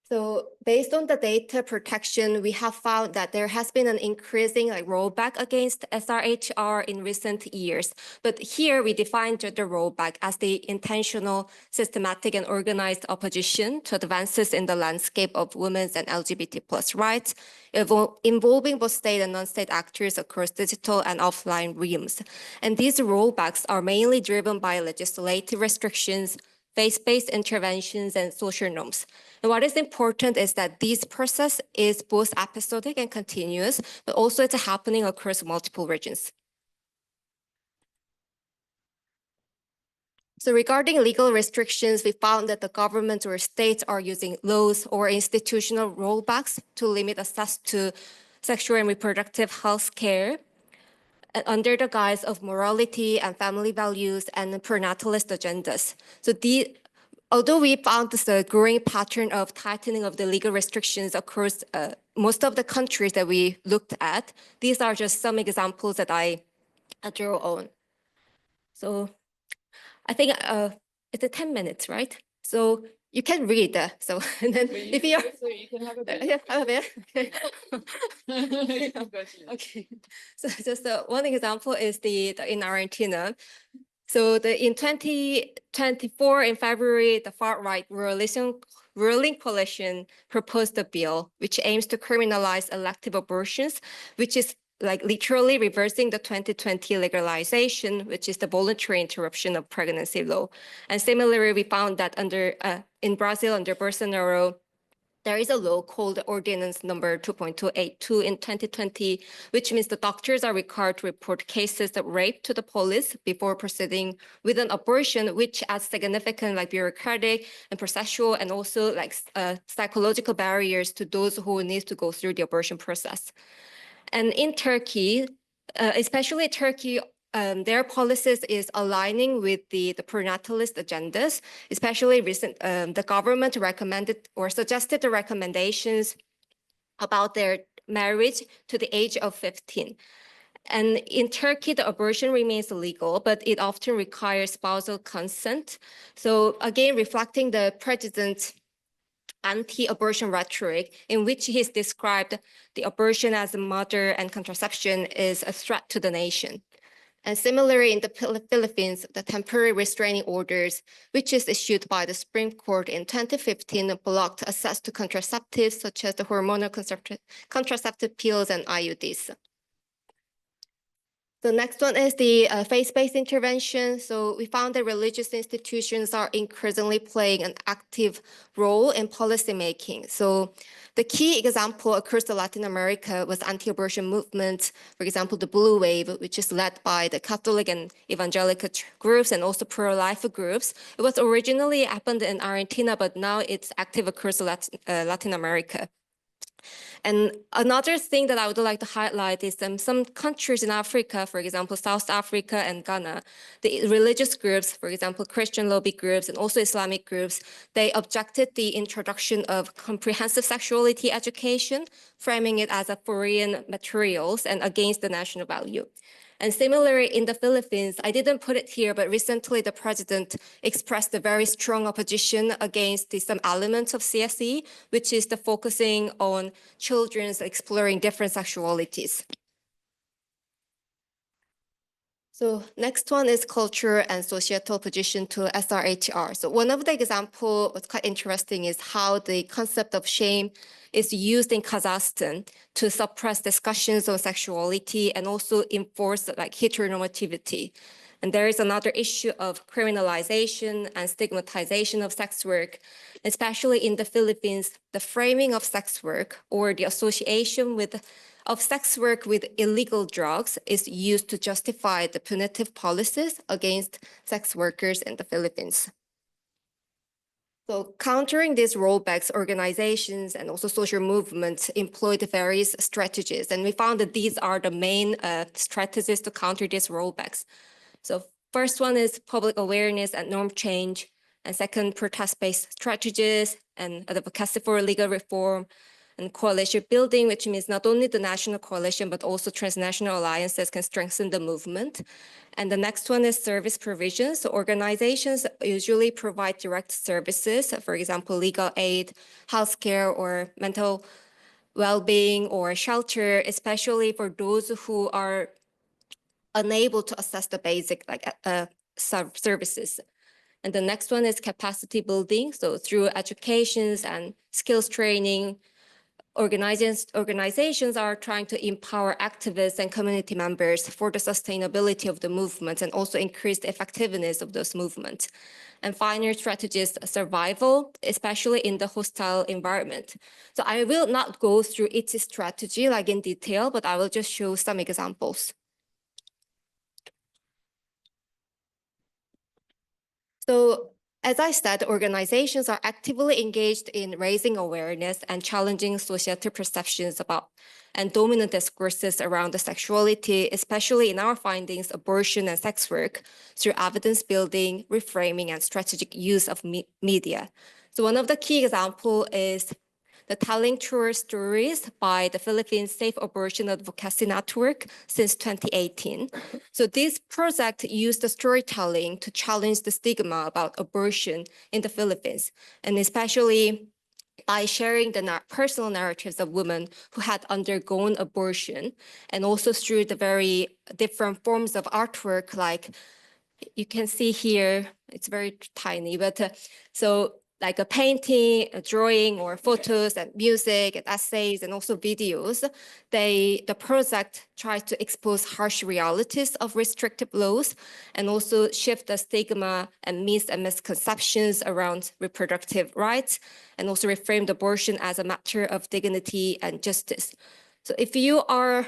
Speaker 4: So based on the data protection, we have found that there has been an increasing rollback against SRHR in recent years. But here we define the rollback as the intentional, systematic, and organized opposition to advances in the landscape of women's and LGBT+ rights, involving both state and non-state actors across digital and offline realms. And these rollbacks are mainly driven by legislative restrictions, faith-based interventions, and social norms. And what is important is that this process is both episodic and continuous, but also it's happening across multiple regions. So regarding legal restrictions, we found that the government or states are using laws or institutional rollbacks to limit access to sexual and reproductive health care under the guise of morality and family values and prenatalist agendas. So although we found this growing pattern of tightening of the legal restrictions across most of the countries that we looked at, these are just some examples that I drew on. So I think it's 10 minutes, right? So you can read that. So and then if you
Speaker 1: can have a bit.
Speaker 4: yeah, have a bit. Okay. So just one example is in Argentina. So in 2024, in February, the far-right ruling coalition proposed a bill which aims to criminalize elective abortions, which is like literally reversing the 2020 legalization, which is the voluntary interruption of pregnancy law. And similarly, we found that in Brazil, under Bolsonaro, there is a law called Ordinance number 2.282 in 2020, which means the doctors are required to report cases of rape to the police before proceeding with an abortion, which adds significant like bureaucratic and processual and also like psychological barriers to those who need to go through the abortion process. And in Turkey, especially Turkey, their policies is aligning with the prenatalist agendas, especially the government recommended or suggested the recommendations about their marriage to the age of 15. And in Turkey, the abortion remains illegal, but it often requires spousal consent. So again, reflecting the president's anti-abortion rhetoric in which he's described the abortion as a murder and contraception is a threat to the nation. And similarly, in the Philippines, the temporary restraining orders, which is issued by the Supreme Court in 2015, blocked access to contraceptives such as the hormonal contraceptive pills and IUDs. The next one is the faith-based intervention. So we found that religious institutions are increasingly playing an active role in policymaking. So the key example across Latin America was anti-abortion movement, for example, the Blue Wave, which is led by the Catholic and evangelical groups and also pro-life groups. It was originally happened in Argentina, but now it's active across Latin America. And another thing that I would like to highlight is some countries in Africa, for example, South Africa and Ghana, the religious groups, for example, Christian lobby groups and also Islamic groups, they objected the introduction of comprehensive sexuality education, framing it as a foreign materials and against the national value. And similarly, in the Philippines, I didn't put it here, but recently the president expressed a very strong opposition against some elements of CSE, which is the focusing on children's exploring different sexualities. So next one is culture and societal position to SRHR. So one of the examples was quite interesting is how the concept of shame is used in Kazakhstan to suppress discussions on sexuality and also enforce like heteronormativity. And there is another issue of criminalization and stigmatization of sex work, especially in the Philippines. The framing of sex work or the association of sex work with illegal drugs is used to justify the punitive policies against sex workers in the Philippines. So countering these rollbacks, organizations and also social movements employed various strategies. And we found that these are the main strategies to counter these rollbacks. So first one is public awareness and norm change. And second, protest-based strategies and advocacy for legal reform. And coalition building, which means not only the national coalition, but also transnational alliances can strengthen the movement. And the next one is service provision. So organizations usually provide direct services, for example, legal aid, healthcare, or mental well-being or shelter, especially for those who are unable to access the basic services. And the next one is capacity building. So through educations and skills training, organizations are trying to empower activists and community members for the sustainability of the movement and also increase the effectiveness of those movements. And final strategy is survival, especially in the hostile environment. So I will not go through each strategy like in detail, but I will just show some examples. So as I said, organizations are actively engaged in raising awareness and challenging societal perceptions about and dominant discourses around the sexuality, especially in our findings, abortion and sex work, through evidence building, reframing, and strategic use of media. So one of the key examples is the Telling True Stories by the Philippines Safe Abortion Advocacy Network since 2018. So this project used the storytelling to challenge the stigma about abortion in the Philippines, and especially by sharing the personal narratives of women who had undergone abortion, and also through the very different forms of artwork, like you can see here, it's very tiny, but so like a painting, a drawing, or photos and music and essays and also videos, the project tries to expose harsh realities of restrictive laws and also shift the stigma and myths and misconceptions around reproductive rights, and also reframe the abortion as a matter of dignity and justice. So if you are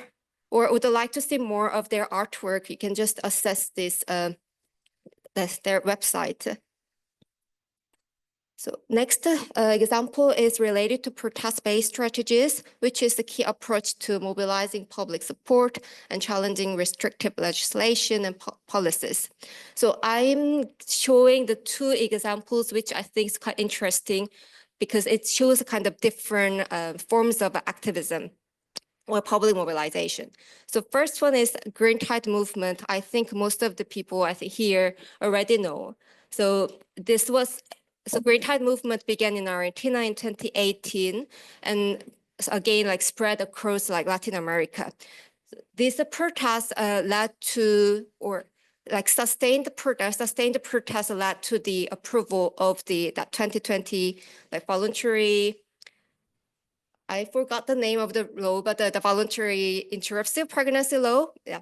Speaker 4: or would like to see more of their artwork, you can just access this their website. So next example is related to protest-based strategies, which is the key approach to mobilizing public support and challenging restrictive legislation and policies. So I'm showing the two examples, which I think is quite interesting because it shows kind of different forms of activism or public mobilization. So first one is Green Tide movement. I think most of the people here already know. So Green Tide movement began in Argentina in 2018, and again, like spread across like Latin America. These protests led to, or like sustained protest led to the approval of that 2020 like voluntary, I forgot the name of the law, but the voluntary interruptive pregnancy law. Yeah.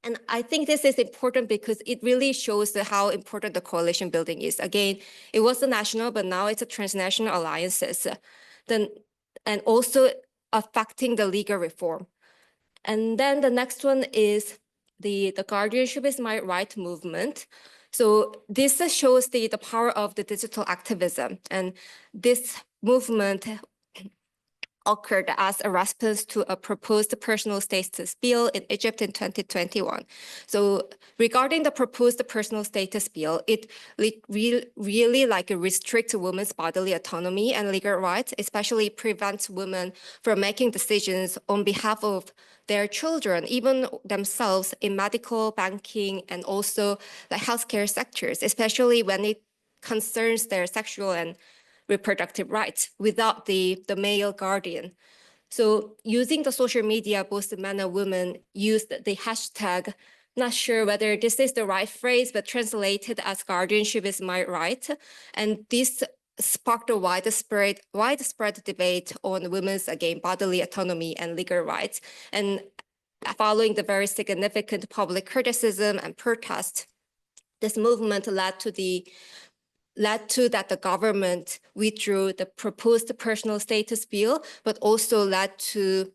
Speaker 4: And I think this is important because it really shows how important the coalition building is. Again, it was a national, but now it's a transnational alliances. And also affecting the legal reform. And then the next one is the guardianship is my right movement. So this shows the power of the digital activism. And this movement occurred as a response to a proposed personal status bill in Egypt in 2021. So regarding the proposed personal status bill, it really like restricts women's bodily autonomy and legal rights, especially prevents women from making decisions on behalf of their children, even themselves in medical, banking, and also the healthcare sectors, especially when it concerns their sexual and reproductive rights without the male guardian. So using the social media, both the men and women used the hashtag, not sure whether this is the right phrase, but translated as guardianship is my right. And this sparked a widespread debate on women's, again, bodily autonomy and legal rights. And following the very significant public criticism and protest, this movement led to that the government withdrew the proposed personal status bill, but also led to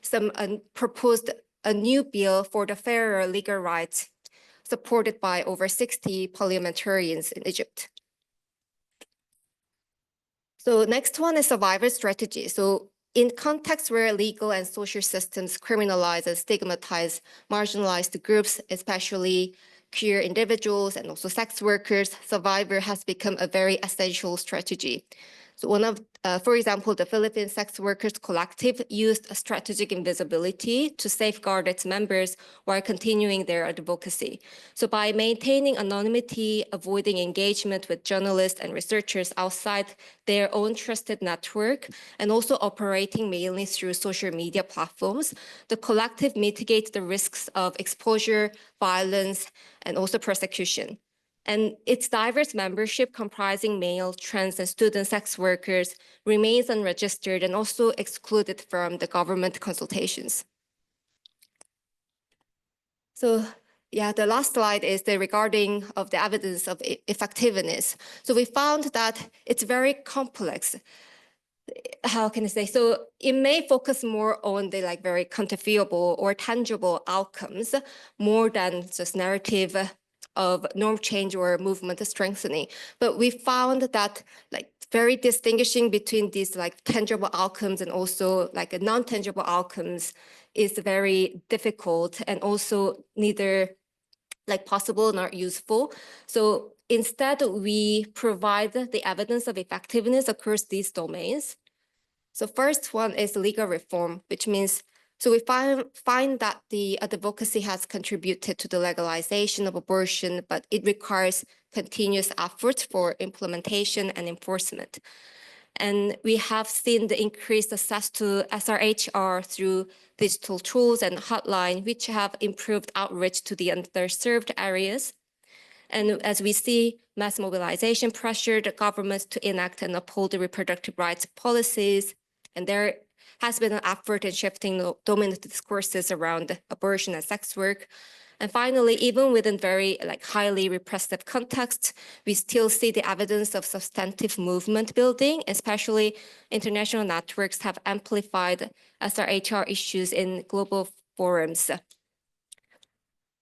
Speaker 4: some proposed a new bill for the fairer legal rights, supported by over 60 parliamentarians in Egypt. So next one is survivor strategy. So in contexts where legal and social systems criminalize and stigmatize marginalized groups, especially queer individuals and also sex workers, survivor has become a very essential strategy. So for example, the Philippine Sex Workers Collective used a strategic invisibility to safeguard its members while continuing their advocacy. So by maintaining anonymity, avoiding engagement with journalists and researchers outside their own trusted network, and also operating mainly through social media platforms, the collective mitigates the risks of exposure, violence, and also persecution. And its diverse membership comprising male, trans, and student sex workers remains unregistered and also excluded from the government consultations. So yeah, the last slide is regarding of the evidence of effectiveness. So we found that it's very complex. How can I say? So it may focus more on the very quantifiable or tangible outcomes more than just narrative of norm change or movement strengthening. But we found that very distinguishing between these tangible outcomes and also non-tangible outcomes is very difficult and also neither possible nor useful. So instead, we provide the evidence of effectiveness across these domains. So first one is legal reform, which means so we find that the advocacy has contributed to the legalization of abortion, but it requires continuous efforts for implementation and enforcement. And we have seen the increased access to SRHR through digital tools and hotline, which have improved outreach to the underserved areas. And as we see mass mobilization pressure the governments to enact and uphold the reproductive rights policies, and there has been an effort in shifting the dominant discourses around abortion and sex work. And finally, even within very highly repressive contexts, we still see the evidence of substantive movement building, especially international networks have amplified SRHR issues in global forums.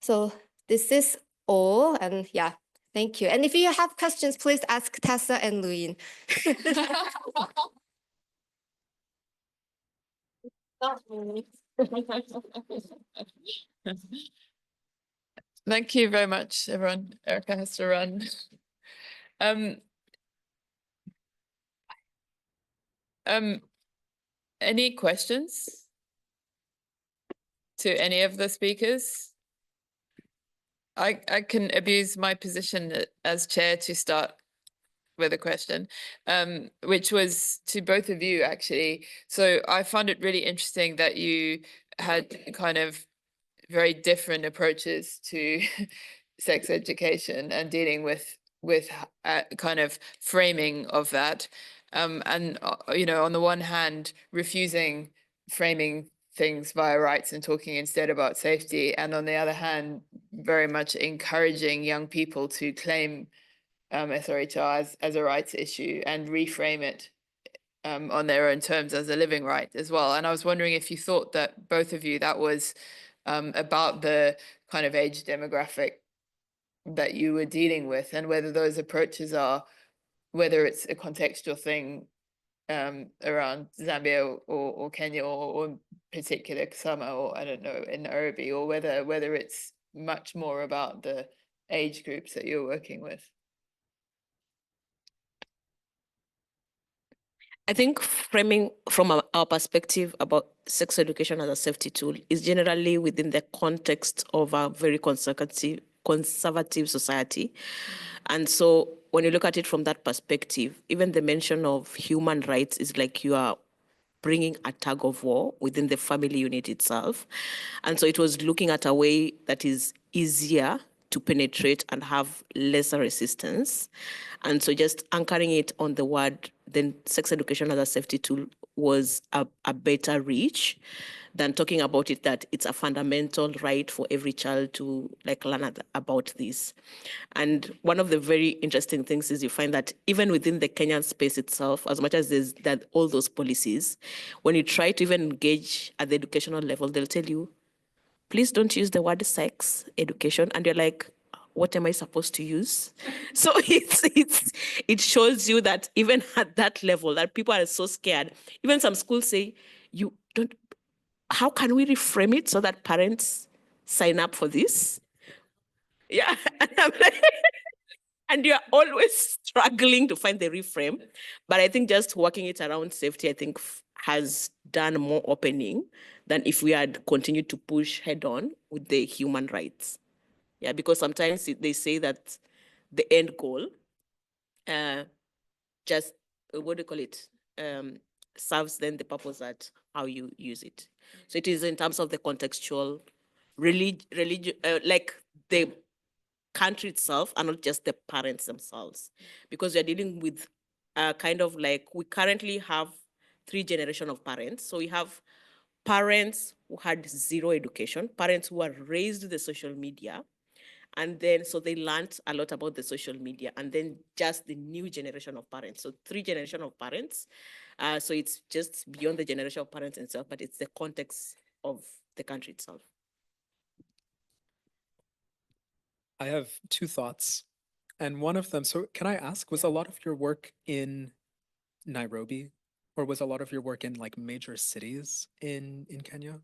Speaker 4: So this is all, and yeah, thank you. And if you have questions, please ask Tessa and Lewin.
Speaker 1: Thank you very much, everyone. Erica has to run. Any questions to any of the speakers? I can abuse my position as chair to start with a question, which was to both of you, actually. So I found it really interesting that you had kind of very different approaches to sex education and dealing with kind of framing of that. And, you know, on the one hand, refusing framing things via rights and talking instead about safety. And on the other hand, very much encouraging young people to claim SRHR as a rights issue and reframe it on their own terms as a living right as well. And I was wondering if you thought that both of you, that was about the kind of age demographic that you were dealing with, and whether those approaches are, whether it's a contextual thing around Zambia or Kenya or in particular Kasama, or I don't know, in Nairobi, or whether it's much more about the age groups that you're working with.
Speaker 3: I think framing from our perspective about sex education as a safety tool is generally within the context of a very conservative society. And so when you look at it from that perspective, even the mention of human rights is like you are bringing a tug of war within the family unit itself. And so it was looking at a way that is easier to penetrate and have lesser resistance. And so just anchoring it on the word, then sex education as a safety tool was a better reach than talking about it that it's a fundamental right for every child to learn about this. And one of the very interesting things is you find that even within the Kenyan space itself, as much as there's that all those policies, when you try to even engage at the educational level, they'll tell you, please don't use the word sex education. And you're like, what am I supposed to use? So it shows you that even at that level, that people are so scared. Even some schools say, how can we reframe it so that parents sign up for this? Yeah, and I'm like, and you're always struggling to find the reframe. But I think just working it around safety, I think has done more opening than if we had continued to push head on with the human rights. Yeah, because sometimes they say that the end goal just, what do you call it, serves then the purpose at how you use it. So it is in terms of the contextual, like the country itself and not just the parents themselves, because we are dealing with kind of like, we currently have 3 generations of parents. So we have parents who had zero education, parents who were raised with the social media, and then so they learned a lot about the social media, and then just the new generation of parents. So 3 generations of parents. So it's just beyond the generation of parents itself, but it's the context of the country itself.
Speaker 2: I have 2 thoughts. And one of them, so can I ask, was a lot of your work in Nairobi, or was a lot of your work in major cities in Kenya?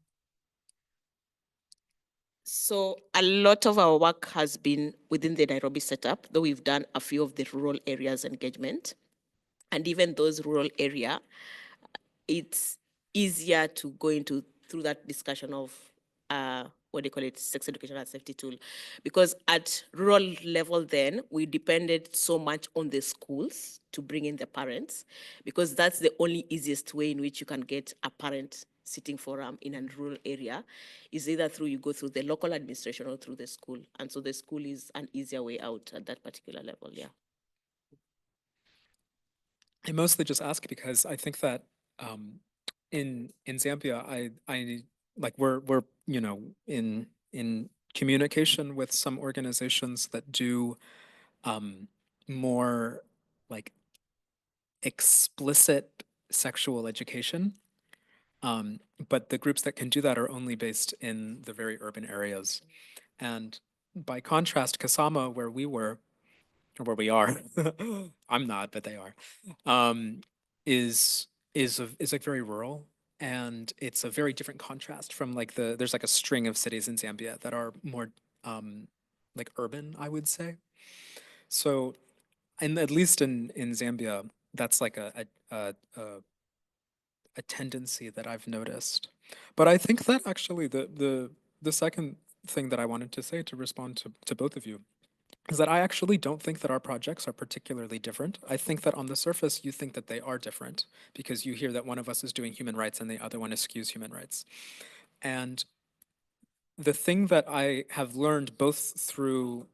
Speaker 3: So a lot of our work has been within the Nairobi setup, though we've done a few of the rural areas engagement. And even those rural area, it's easier to go into through that discussion of what do you call it, sex education and safety tool. Because at rural level then, we depended so much on the schools to bring in the parents, because that's the only easiest way in which you can get a parent sitting forum in a rural area is either through you go through the local administration or through the school. And so the school is an easier way out at that particular level, yeah.
Speaker 2: I mostly just ask because I think that in Zambia, I like we're you know in communication with some organizations that do more like explicit sexual education. But the groups that can do that are only based in the very urban areas. And by contrast, Kasama, where we were, or where we are, I'm not, but they are, is like very rural. And it's a very different contrast from like there's like a string of cities in Zambia that are more like urban, I would say. So, and at least in Zambia, that's like a tendency that I've noticed. But I think that actually the second thing that I wanted to say to respond to both of you is that I actually don't think that our projects are particularly different. I think that on the surface, you think that they are different because you hear that one of us is doing human rights and the other one eschews human rights. And the thing that I have learned both through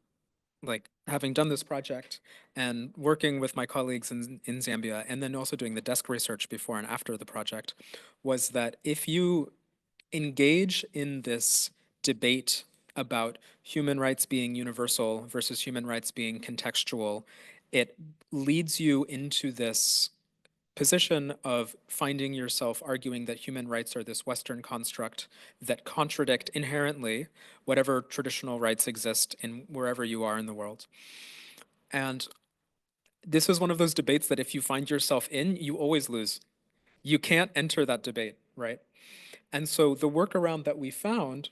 Speaker 2: like having done this project and working with my colleagues in Zambia, and then also doing the desk research before and after the project, was that if you engage in this debate about human rights being universal versus human rights being contextual, it leads you into this position of finding yourself arguing that human rights are this Western construct that contradict inherently whatever traditional rights exist in wherever you are in the world. And this is one of those debates that if you find yourself in, you always lose. You can't enter that debate, right? And so the workaround that we found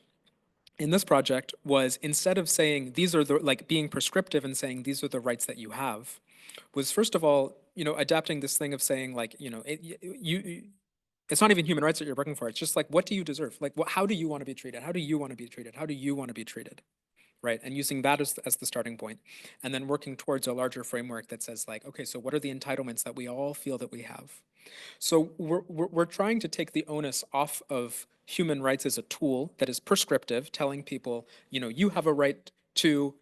Speaker 2: in this project was instead of saying these are the like being prescriptive and saying these are the rights that you have, was first of all, adapting this thing of saying like, it's not even human rights that you're working for. It's just like, what do you deserve? Like, how do you want to be treated? How do you want to be treated? How do you want to be treated? Right. And using that as the starting point, and then working towards a larger framework that says like, okay, so what are the entitlements that we all feel that we have? So we're trying to take the onus off of human rights as a tool that is prescriptive, telling people, you have a right to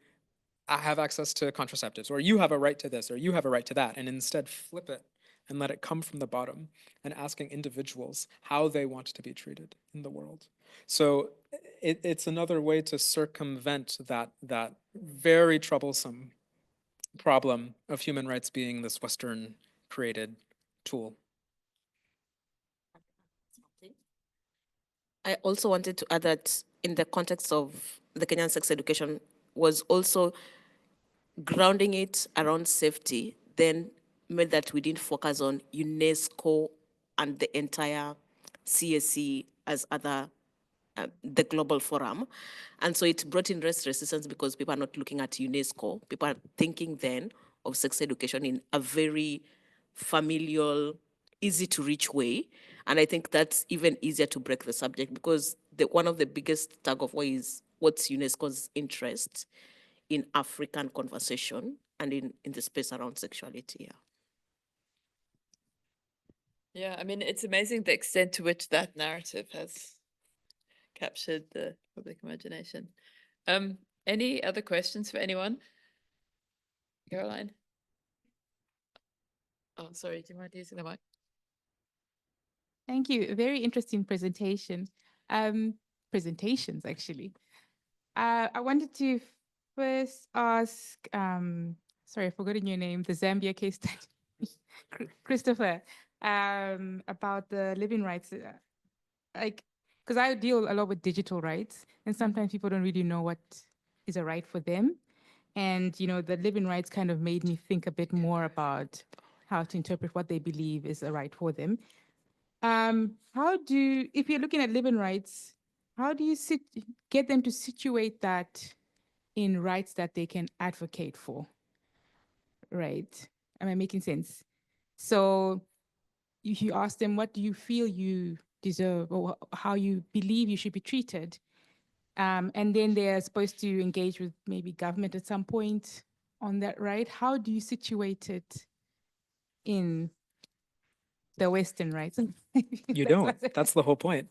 Speaker 2: have access to contraceptives, or you have a right to this, or you have a right to that, and instead flip it and let it come from the bottom and asking individuals how they want to be treated in the world. So it's another way to circumvent that very troublesome problem of human rights being this Western created tool.
Speaker 3: I also wanted to add that in the context of the Kenyan sex education was also grounding it around safety, then meant that we didn't focus on UNESCO and the entire CSC as other, the global forum. And so it brought in resistance because people are not looking at UNESCO. People are thinking then of sex education in a very familial, easy to reach way. And I think that's even easier to break the subject because one of the biggest tug of war is what's UNESCO's interest in African conversation and in the space around sexuality.
Speaker 1: Yeah, I mean, it's amazing the extent to which that narrative has captured the public imagination. Any other questions for anyone? Caroline? Oh, sorry, do you mind using the mic?
Speaker 5: Thank you. A very interesting presentation. Presentations, actually. I wanted to first ask, sorry, I've forgotten your name, the Zambia case study, Christopher, about the living rights. Because I deal a lot with digital rights, and sometimes people don't really know what is a right for them. And, the living rights kind of made me think a bit more about how to interpret what they believe is a right for them. If you're looking at living rights, how do you get them to situate that in rights that they can advocate for? Right? Am I making sense? So if you ask them, what do you feel you deserve or how you believe you should be treated? And then they're supposed to engage with maybe government at some point on that right. How do you situate it in the Western rights.
Speaker 2: You
Speaker 5: That's
Speaker 2: don't.
Speaker 5: what-
Speaker 2: That's the whole point.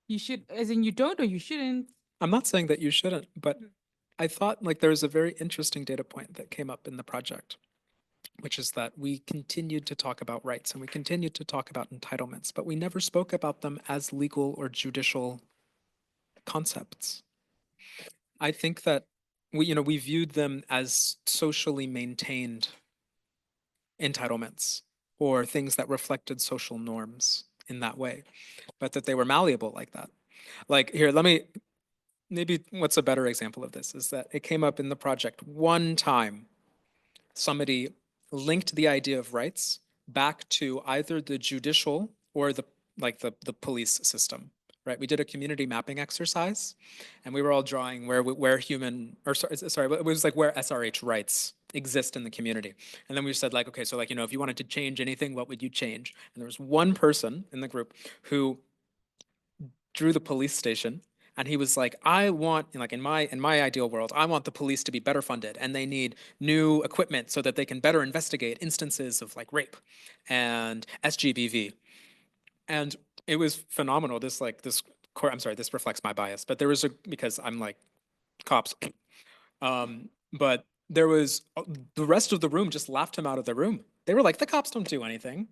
Speaker 5: You should, as in you don't or you shouldn't.
Speaker 2: I'm not saying that you shouldn't, but I thought like there was a very interesting data point that came up in the project, which is that we continued to talk about rights and we continued to talk about entitlements, but we never spoke about them as legal or judicial concepts. I think that we viewed them as socially maintained entitlements or things that reflected social norms in that way, but that they were malleable like that. Like here, maybe what's a better example of this is that it came up in the project one time. Somebody linked the idea of rights back to either the judicial or the police system, right? We did a community mapping exercise, and we were all drawing where it was like where SRH rights exist in the community. And then we said like, okay, so like, if you wanted to change anything, what would you change? And there was one person in the group who drew the police station. And he was like, I want, like in my ideal world, I want the police to be better funded and they need new equipment so that they can better investigate instances of like rape and SGBV. And it was phenomenal. This reflects my bias, but there was because I'm like cops. But there was, the rest of the room just laughed him out of the room. They were like, the cops don't do anything.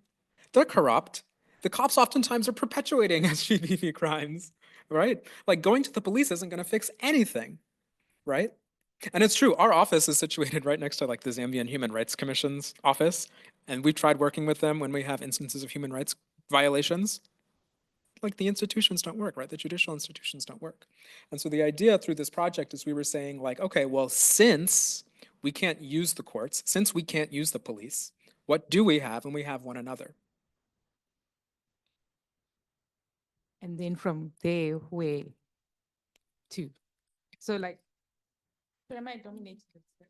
Speaker 2: They're corrupt. The cops oftentimes are perpetuating SGBV crimes, right? Like going to the police isn't going to fix anything, right? And it's true, our office is situated right next to like the Zambian Human Rights Commission's office. And we've tried working with them when we have instances of human rights violations. Like the institutions don't work, right? The judicial institutions don't work. And so the idea through this project is we were saying like, okay, well, since we can't use the courts, since we can't use the police, what do we have? And we have one another.
Speaker 5: And then from there, where to? So like, but am I dominating this?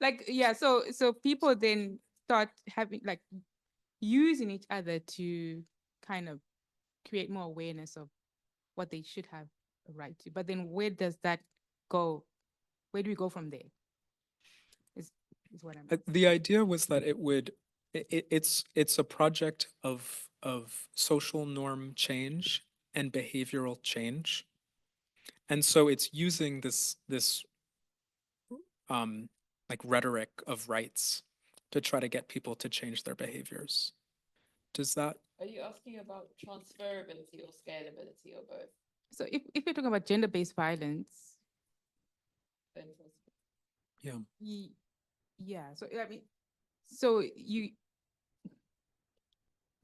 Speaker 5: Like, yeah, so people then start having like using each other to kind of create more awareness of what they should have a right to. But then where does that go? Where do we go from there? Is what I'm
Speaker 2: The idea was that it's a project of social norm change and behavioral change. And so it's using this like rhetoric of rights to try to get people to change their behaviors. Does that?
Speaker 1: Are you asking about transferability or scalability or both?
Speaker 5: So if you're talking about gender-based violence,
Speaker 1: Then
Speaker 2: Yeah.
Speaker 5: yeah. So I mean, so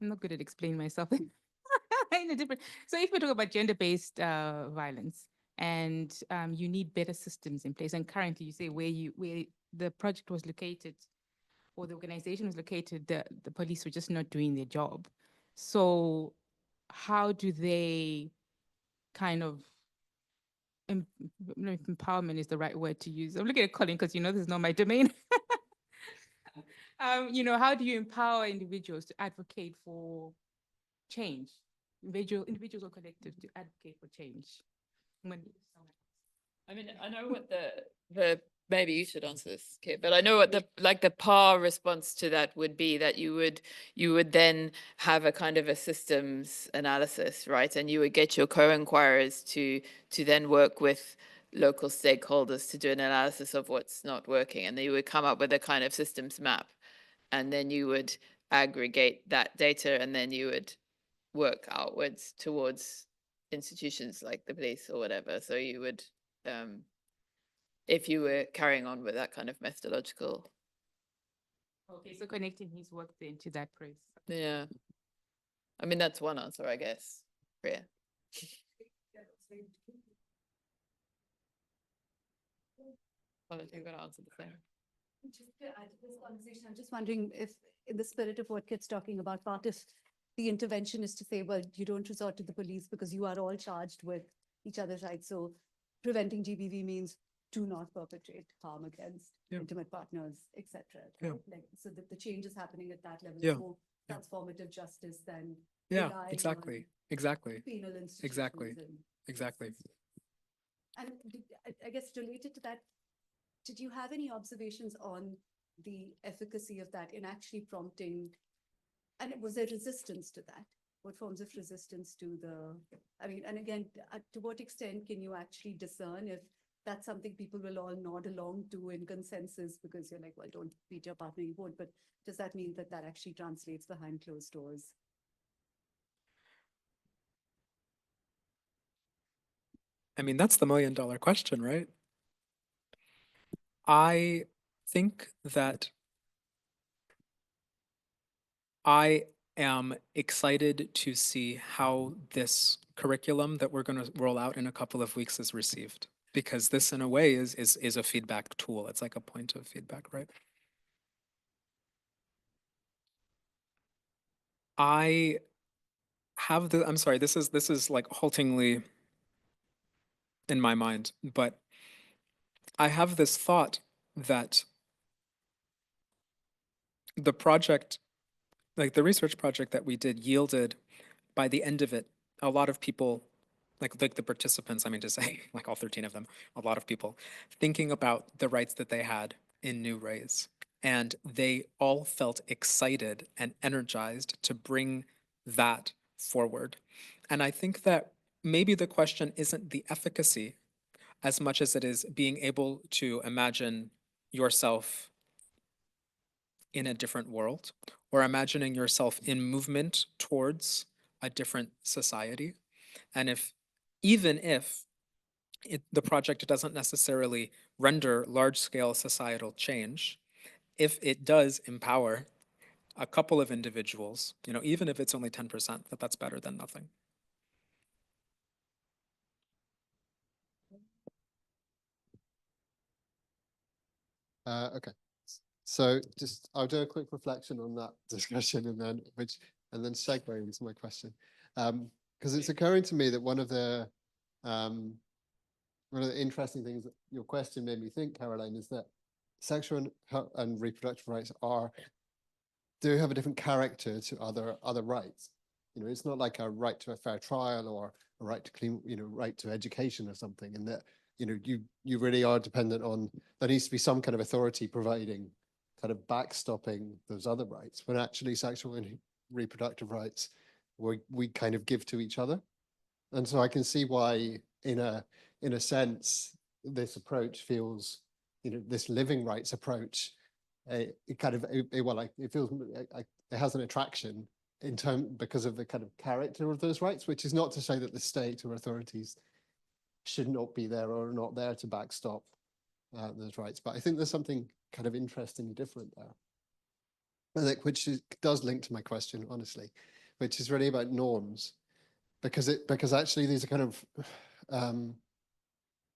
Speaker 5: I'm not good at explaining myself in a different. So if we're talking about gender-based violence, and you need better systems in place, and currently you say where the project was located, or the organization was located, the police were just not doing their job. So how do they kind of empowerment is the right word to use. I'm looking at Colin because this is not my domain. How do you empower individuals to advocate for change? Individuals or collectives to advocate for change.
Speaker 1: I mean, I know what the maybe you should answer this, Kit, but I know what the PAR response to that would be, that you would then have a kind of a systems analysis, right? And you would get your co-inquirers to then work with local stakeholders to do an analysis of what's not working, and then you would come up with a kind of systems map, and then you would aggregate that data, and then you would work outwards towards institutions like the police or whatever. So you would if you were carrying on with that kind of methodological.
Speaker 5: Okay, so connecting his work then to that process.
Speaker 1: Yeah. I mean, that's one answer, I guess. Yeah. Well, you're going to answer the same.
Speaker 6: Just to add to this conversation, I'm just wondering if, in the spirit of what Kit's talking about, part of the intervention is to say, well, you don't resort to the police because you are all charged with each other's rights. So preventing GBV means do not perpetrate harm against intimate partners, etc.
Speaker 2: Yeah.
Speaker 6: Like, so that the change is happening at that level.
Speaker 2: Yeah.
Speaker 6: It's more transformative justice than
Speaker 2: Yeah,
Speaker 6: relying
Speaker 2: exactly.
Speaker 6: on
Speaker 2: Exactly.
Speaker 6: penal institutions.
Speaker 2: Exactly. Exactly.
Speaker 6: And I guess related to that, did you have any observations on the efficacy of that in actually prompting, and was there resistance to that? What forms of resistance to I mean, and again, to what extent can you actually discern if that's something people will all nod along to in consensus because you're like, well, don't beat your partner, you won't, but does that mean that that actually translates behind closed doors?
Speaker 2: I mean, that's the $1,000,000 question, right? I think that I am excited to see how this curriculum that we're going to roll out in a couple of weeks is received, because this, in a way, is a feedback tool. It's like a point of feedback, right? I have I'm sorry, this is like haltingly in my mind, but I have this thought that the project, like the research project that we did, yielded by the end of it a lot of people, like the participants, I mean to say, like all 13 of them, a lot of people thinking about the rights that they had in new ways. And they all felt excited and energized to bring that forward. And I think that maybe the question isn't the efficacy as much as it is being able to imagine yourself in a different world, or imagining yourself in movement towards a different society. And even if the project doesn't necessarily render large-scale societal change, if it does empower a couple of individuals, even if it's only 10%, that's better than nothing.
Speaker 7: Okay, so I'll do a quick reflection on that discussion and then segue into my question, because it's occurring to me that one of the interesting things that your question made me think, Caroline, is that sexual and reproductive rights do have a different character to other rights. It's not like a right to a fair trial or a right to clean, right to education or something, and that you really are dependent on, there needs to be some kind of authority providing, kind of backstopping those other rights, when actually sexual and reproductive rights we kind of give to each other. And so I can see why in a sense this approach feels, this living rights approach, it feels, it has an attraction because of the kind of character of those rights, which is not to say that the state or authorities should not be there or are not there to backstop those rights. But I think there's something kind of interesting and different there, I think, which does link to my question, honestly, which is really about norms, because actually these are kind of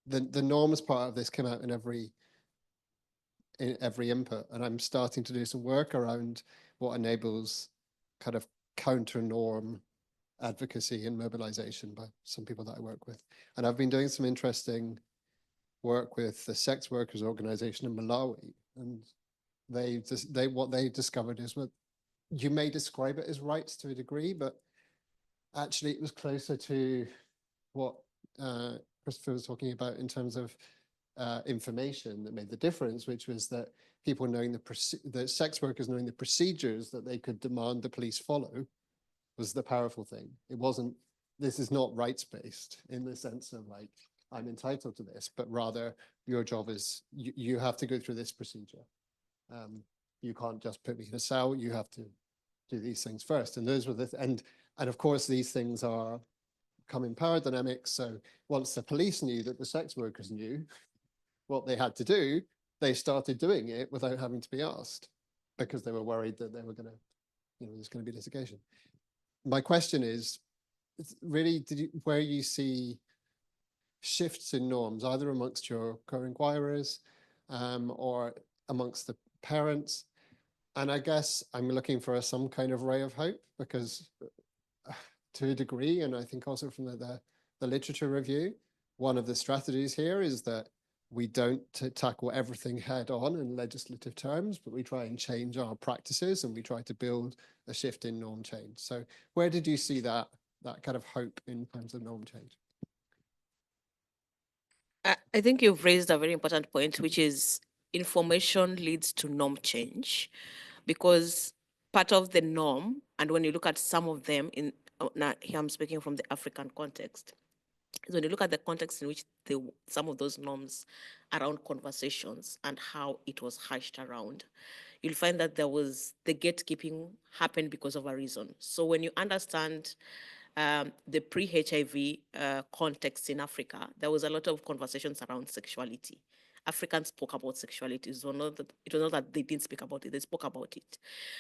Speaker 7: the norms part of this came out in every input, and I'm starting to do some work around what enables kind of counter norm advocacy and mobilization by some people that I work with. And I've been doing some interesting work with the sex workers organization in Malawi, and what they discovered is, what you may describe it as rights to a degree, but actually it was closer to what Christopher was talking about in terms of information that made the difference, which was that people knowing the sex workers knowing the procedures that they could demand the police follow was the powerful thing. It wasn't, this is not rights-based in the sense of like, I'm entitled to this, but rather your job is, you have to go through this procedure. You can't just put me in a cell, you have to do these things first. And those were and of course, these things come in power dynamics. So once the police knew that the sex workers knew what they had to do, they started doing it without having to be asked, because they were worried that they were going to, there's going to be litigation. My question is, really, where you see shifts in norms, either amongst your co-inquirers or amongst the parents? And I guess I'm looking for some kind of ray of hope, because to a degree, and I think also from the literature review, one of the strategies here is that we don't tackle everything head on in legislative terms, but we try and change our practices, and we try to build a shift in norm change. So where did you see that kind of hope in terms of norm change?
Speaker 3: I think you've raised a very important point, which is information leads to norm change, because part of the norm, and when you look at some of them in, now here I'm speaking from the African context, is when you look at the context in which some of those norms around conversations and how it was hashed around, you'll find that the gatekeeping happened because of a reason. So when you understand the pre-HIV context in Africa, there was a lot of conversations around sexuality. Africans spoke about sexuality. It was not that they didn't speak about it, they spoke about it.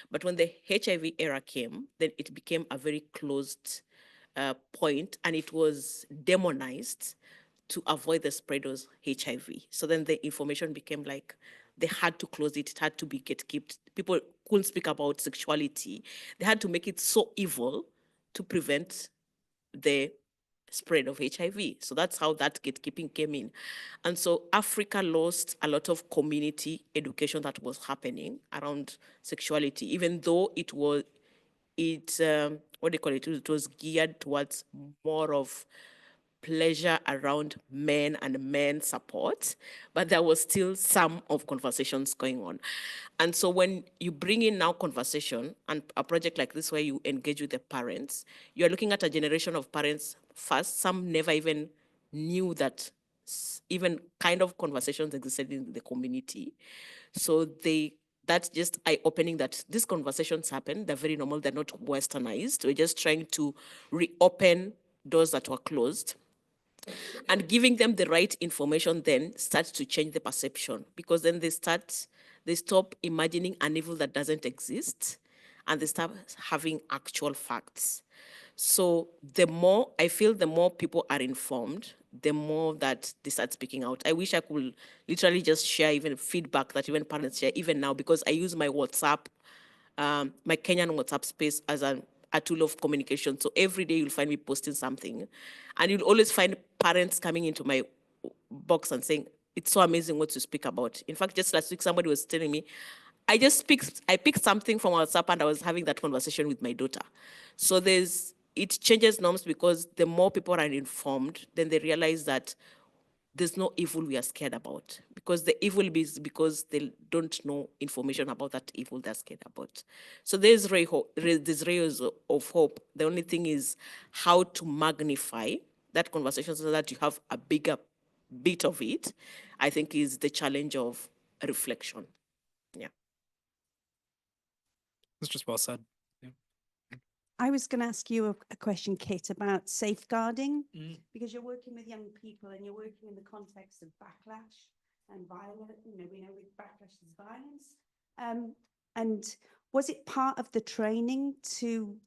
Speaker 3: But when the HIV era came, then it became a very closed point, and it was demonized to avoid the spread of HIV. So then the information became like they had to close it, it had to be gatekept. People couldn't speak about sexuality. They had to make it so evil to prevent the spread of HIV. So that's how that gatekeeping came in. And so Africa lost a lot of community education that was happening around sexuality, even though it was, what do you call it? It was geared towards more of pleasure around men and men support, but there was still some of conversations going on. And so when you bring in now conversation and a project like this where you engage with the parents, you're looking at a generation of parents first, some never even knew that even kind of conversations existed in the community. So that's just eye-opening that these conversations happen, they're very normal, they're not westernized. We're just trying to reopen doors that were closed. And giving them the right information then starts to change the perception, because then they stop imagining an evil that doesn't exist, and they start having actual facts. So the more people are informed, the more that they start speaking out. I wish I could literally just share even feedback that even parents share even now, because I use my WhatsApp, my Kenyan WhatsApp space as a tool of communication. So every day you'll find me posting something, and you'll always find parents coming into my box and saying, it's so amazing what you speak about. In fact, just last week, somebody was telling me, I picked something from WhatsApp and I was having that conversation with my daughter. So it changes norms, because the more people are informed, then they realize that there's no evil we are scared about, because the evil is because they don't know information about that evil they're scared about. So there's rays of hope. The only thing is how to magnify that conversation so that you have a bigger bit of it, I think, is the challenge of reflection. Yeah.
Speaker 2: It's just well said.
Speaker 8: I was going to ask you a question, Kit, about safeguarding, because you're working with young people and you're working in the context of backlash and violence. We know with backlash is violence. And was it part of the training to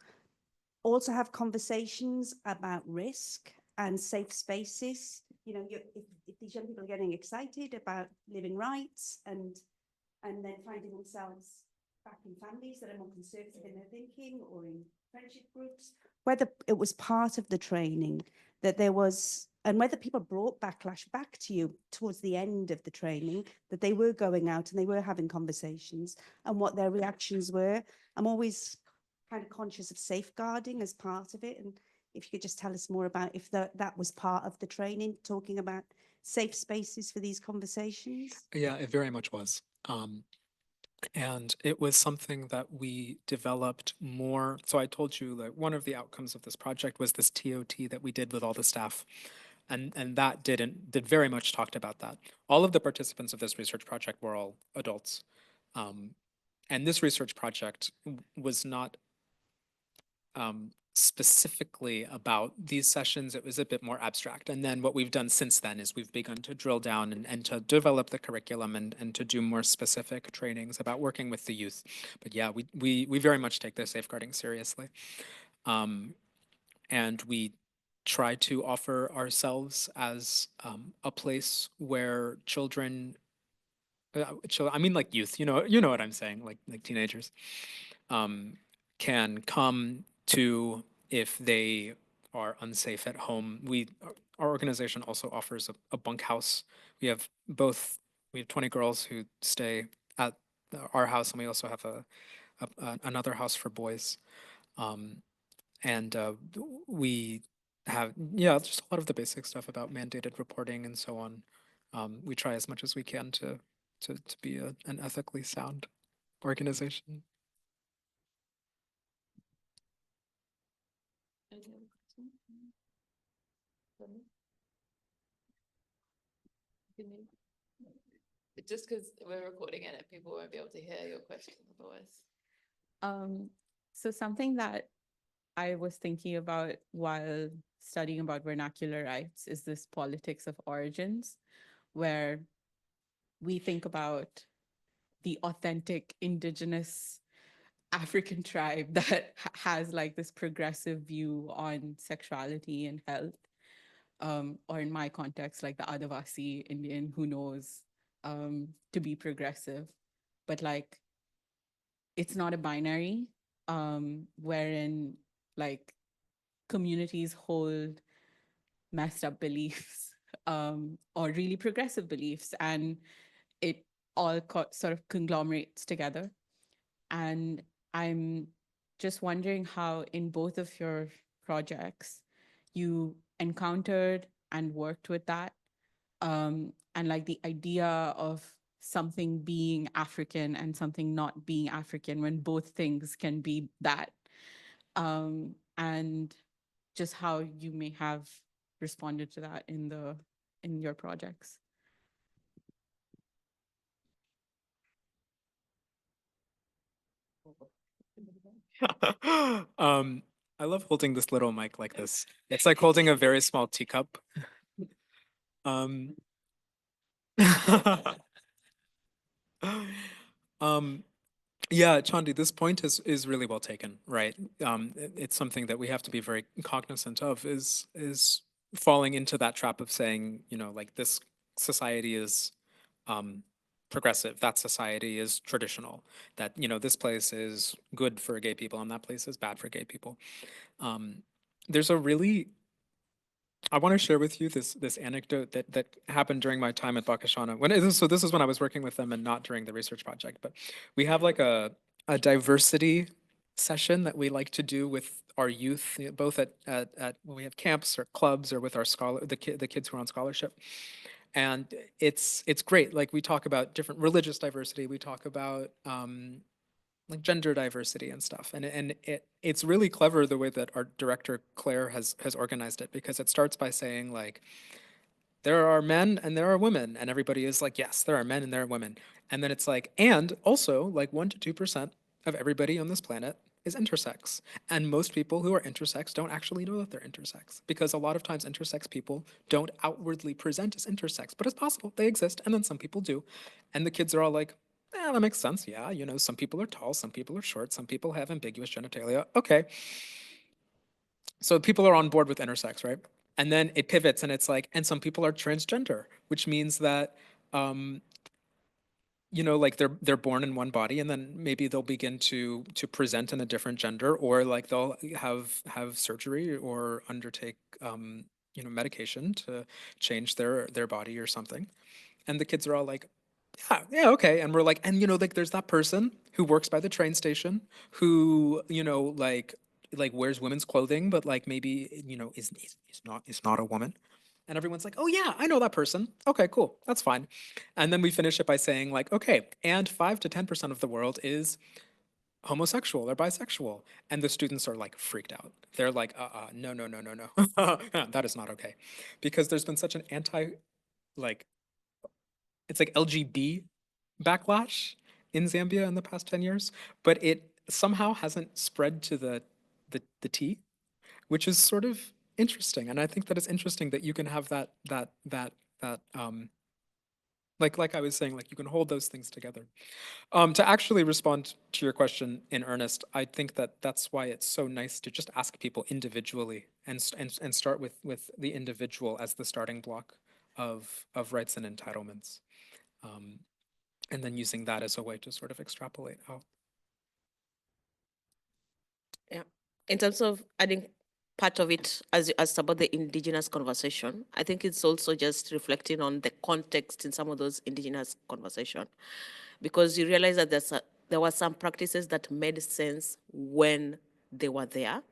Speaker 8: also have conversations about risk and safe spaces? If these young people are getting excited about living rights and then finding themselves back in families that are more conservative in their thinking or in friendship groups, whether it was part of the training that there was, and whether people brought backlash back to you towards the end of the training, that they were going out and they were having conversations and what their reactions were. I'm always kind of conscious of safeguarding as part of it. And if you could just tell us more about if that was part of the training, talking about safe spaces for these conversations.
Speaker 2: Yeah, it very much was. And it was something that we developed more. So I told you that one of the outcomes of this project was this TOT that we did with all the staff. And that did very much talked about that. All of the participants of this research project were all adults. And this research project was not specifically about these sessions. It was a bit more abstract. And then what we've done since then is we've begun to drill down and to develop the curriculum and to do more specific trainings about working with the youth. But yeah, we very much take the safeguarding seriously. And we try to offer ourselves as a place where children, I mean like youth, you know what I'm saying, like teenagers, can come to if they are unsafe at home. Our organization also offers a bunk house. We have 20 girls who stay at our house, and we also have another house for boys. And we have, just a lot of the basic stuff about mandated reporting and so on. We try as much as we can to to be an ethically sound organization.
Speaker 1: Any other questions? Just because we're recording it and people won't be able to hear your question otherwise.
Speaker 5: So something that I was thinking about while studying about vernacular rights is this politics of origins, where we think about the authentic indigenous African tribe that has like this progressive view on sexuality and health. Or in my context, like the Adivasi Indian who knows to be progressive, but like it's not a binary, wherein like communities hold messed up beliefs or really progressive beliefs, and it all sort of conglomerates together. And I'm just wondering how in both of your projects you encountered and worked with that, and like the idea of something being African and something not being African when both things can be that, and just how you may have responded to that in your projects.
Speaker 2: I love holding this little mic like this. It's like holding a very small teacup. Um, yeah, Chandi, this point is really well taken, right? It's something that we have to be very cognizant of is falling into that trap of saying, you know, like this society is progressive, that society is traditional, that, you know, this place is good for gay people and that place is bad for gay people. There's a really, I want to share with you this anecdote that happened during my time at Bakashana. So this is when I was working with them and not during the research project. But we have like a diversity session that we like to do with our youth, both at when we have camps or clubs or with our the kids who are on scholarship. And it's great. Like we talk about different religious diversity. We talk about like gender diversity and stuff. And it's really clever the way that our director Claire has organized it, because it starts by saying like, there are men and there are women, and everybody is like, yes, there are men and there are women. And then it's like, and also like 1 to 2% of everybody on this planet is intersex. And most people who are intersex don't actually know that they're intersex, because a lot of times intersex people don't outwardly present as intersex, but it's possible they exist, and then some people do. And the kids are all like, that makes sense. Yeah, you know, some people are tall, some people are short, some people have ambiguous genitalia. Okay. So people are on board with intersex, right? And then it pivots and it's like, and some people are transgender, which means that, you know, like they're born in one body and then maybe they'll begin to present in a different gender, or like they'll have surgery or undertake, you know, medication to change their body or something. And the kids are all like, yeah, okay. And we're like, and you know, like there's that person who works by the train station who, you know, like wears women's clothing, but like maybe, you know, is not a woman. And everyone's like, oh yeah, I know that person. Okay, cool. That's fine. And then we finish it by saying like, okay, and 5 to 10% of the world is homosexual or bisexual. And the students are like freaked out. They're like, no. That is not okay. Because there's been such an like, it's like LGB backlash in Zambia in the past 10 years, but it somehow hasn't spread to the T, which is sort of interesting. And I think that it's interesting that you can have that like I was saying, like you can hold those things together. To actually respond to your question in earnest, I think that that's why it's so nice to just ask people individually and start with the individual as the starting block of rights and entitlements. And then using that as a way to sort of extrapolate out.
Speaker 3: Yeah. In terms of adding part of it as you asked about the indigenous conversation, I think it's also just reflecting on the context in some of those indigenous conversation, because you realize that there were some practices that made sense when they were there,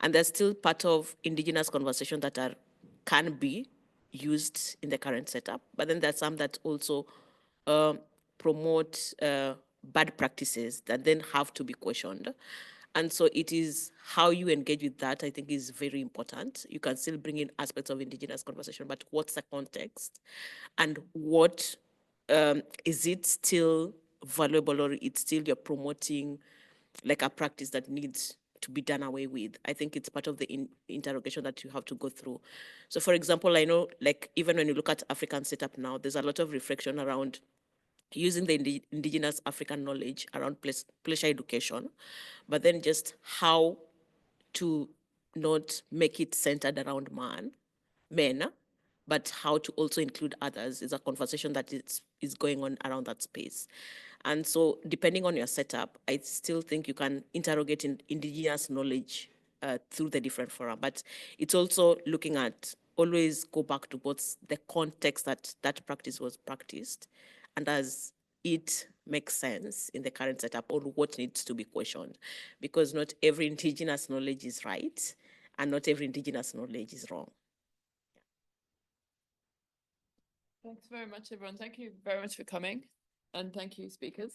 Speaker 3: and there's still part of indigenous conversation that can be used in the current setup, but then there's some that also promote bad practices that then have to be questioned. And so it is how you engage with that, I think, is very important. You can still bring in aspects of Indigenous conversation, but what's the context? And what is it still valuable, or it's still you're promoting like a practice that needs to be done away with? I think it's part of the interrogation that you have to go through. So for example, I know like even when you look at African setup now, there's a lot of reflection around using the indigenous African knowledge around pleasure education, but then just how to not make it centered around men, but how to also include others is a conversation that is going on around that space. And so depending on your setup, I still think you can interrogate indigenous knowledge through the different fora, but it's also looking at, always go back to what's the context that practice was practiced, and does it make sense in the current setup, or what needs to be questioned, because not every indigenous knowledge is right, and not every indigenous knowledge is wrong.
Speaker 1: Thanks very much, everyone. Thank you very much for coming. And thank you, speakers.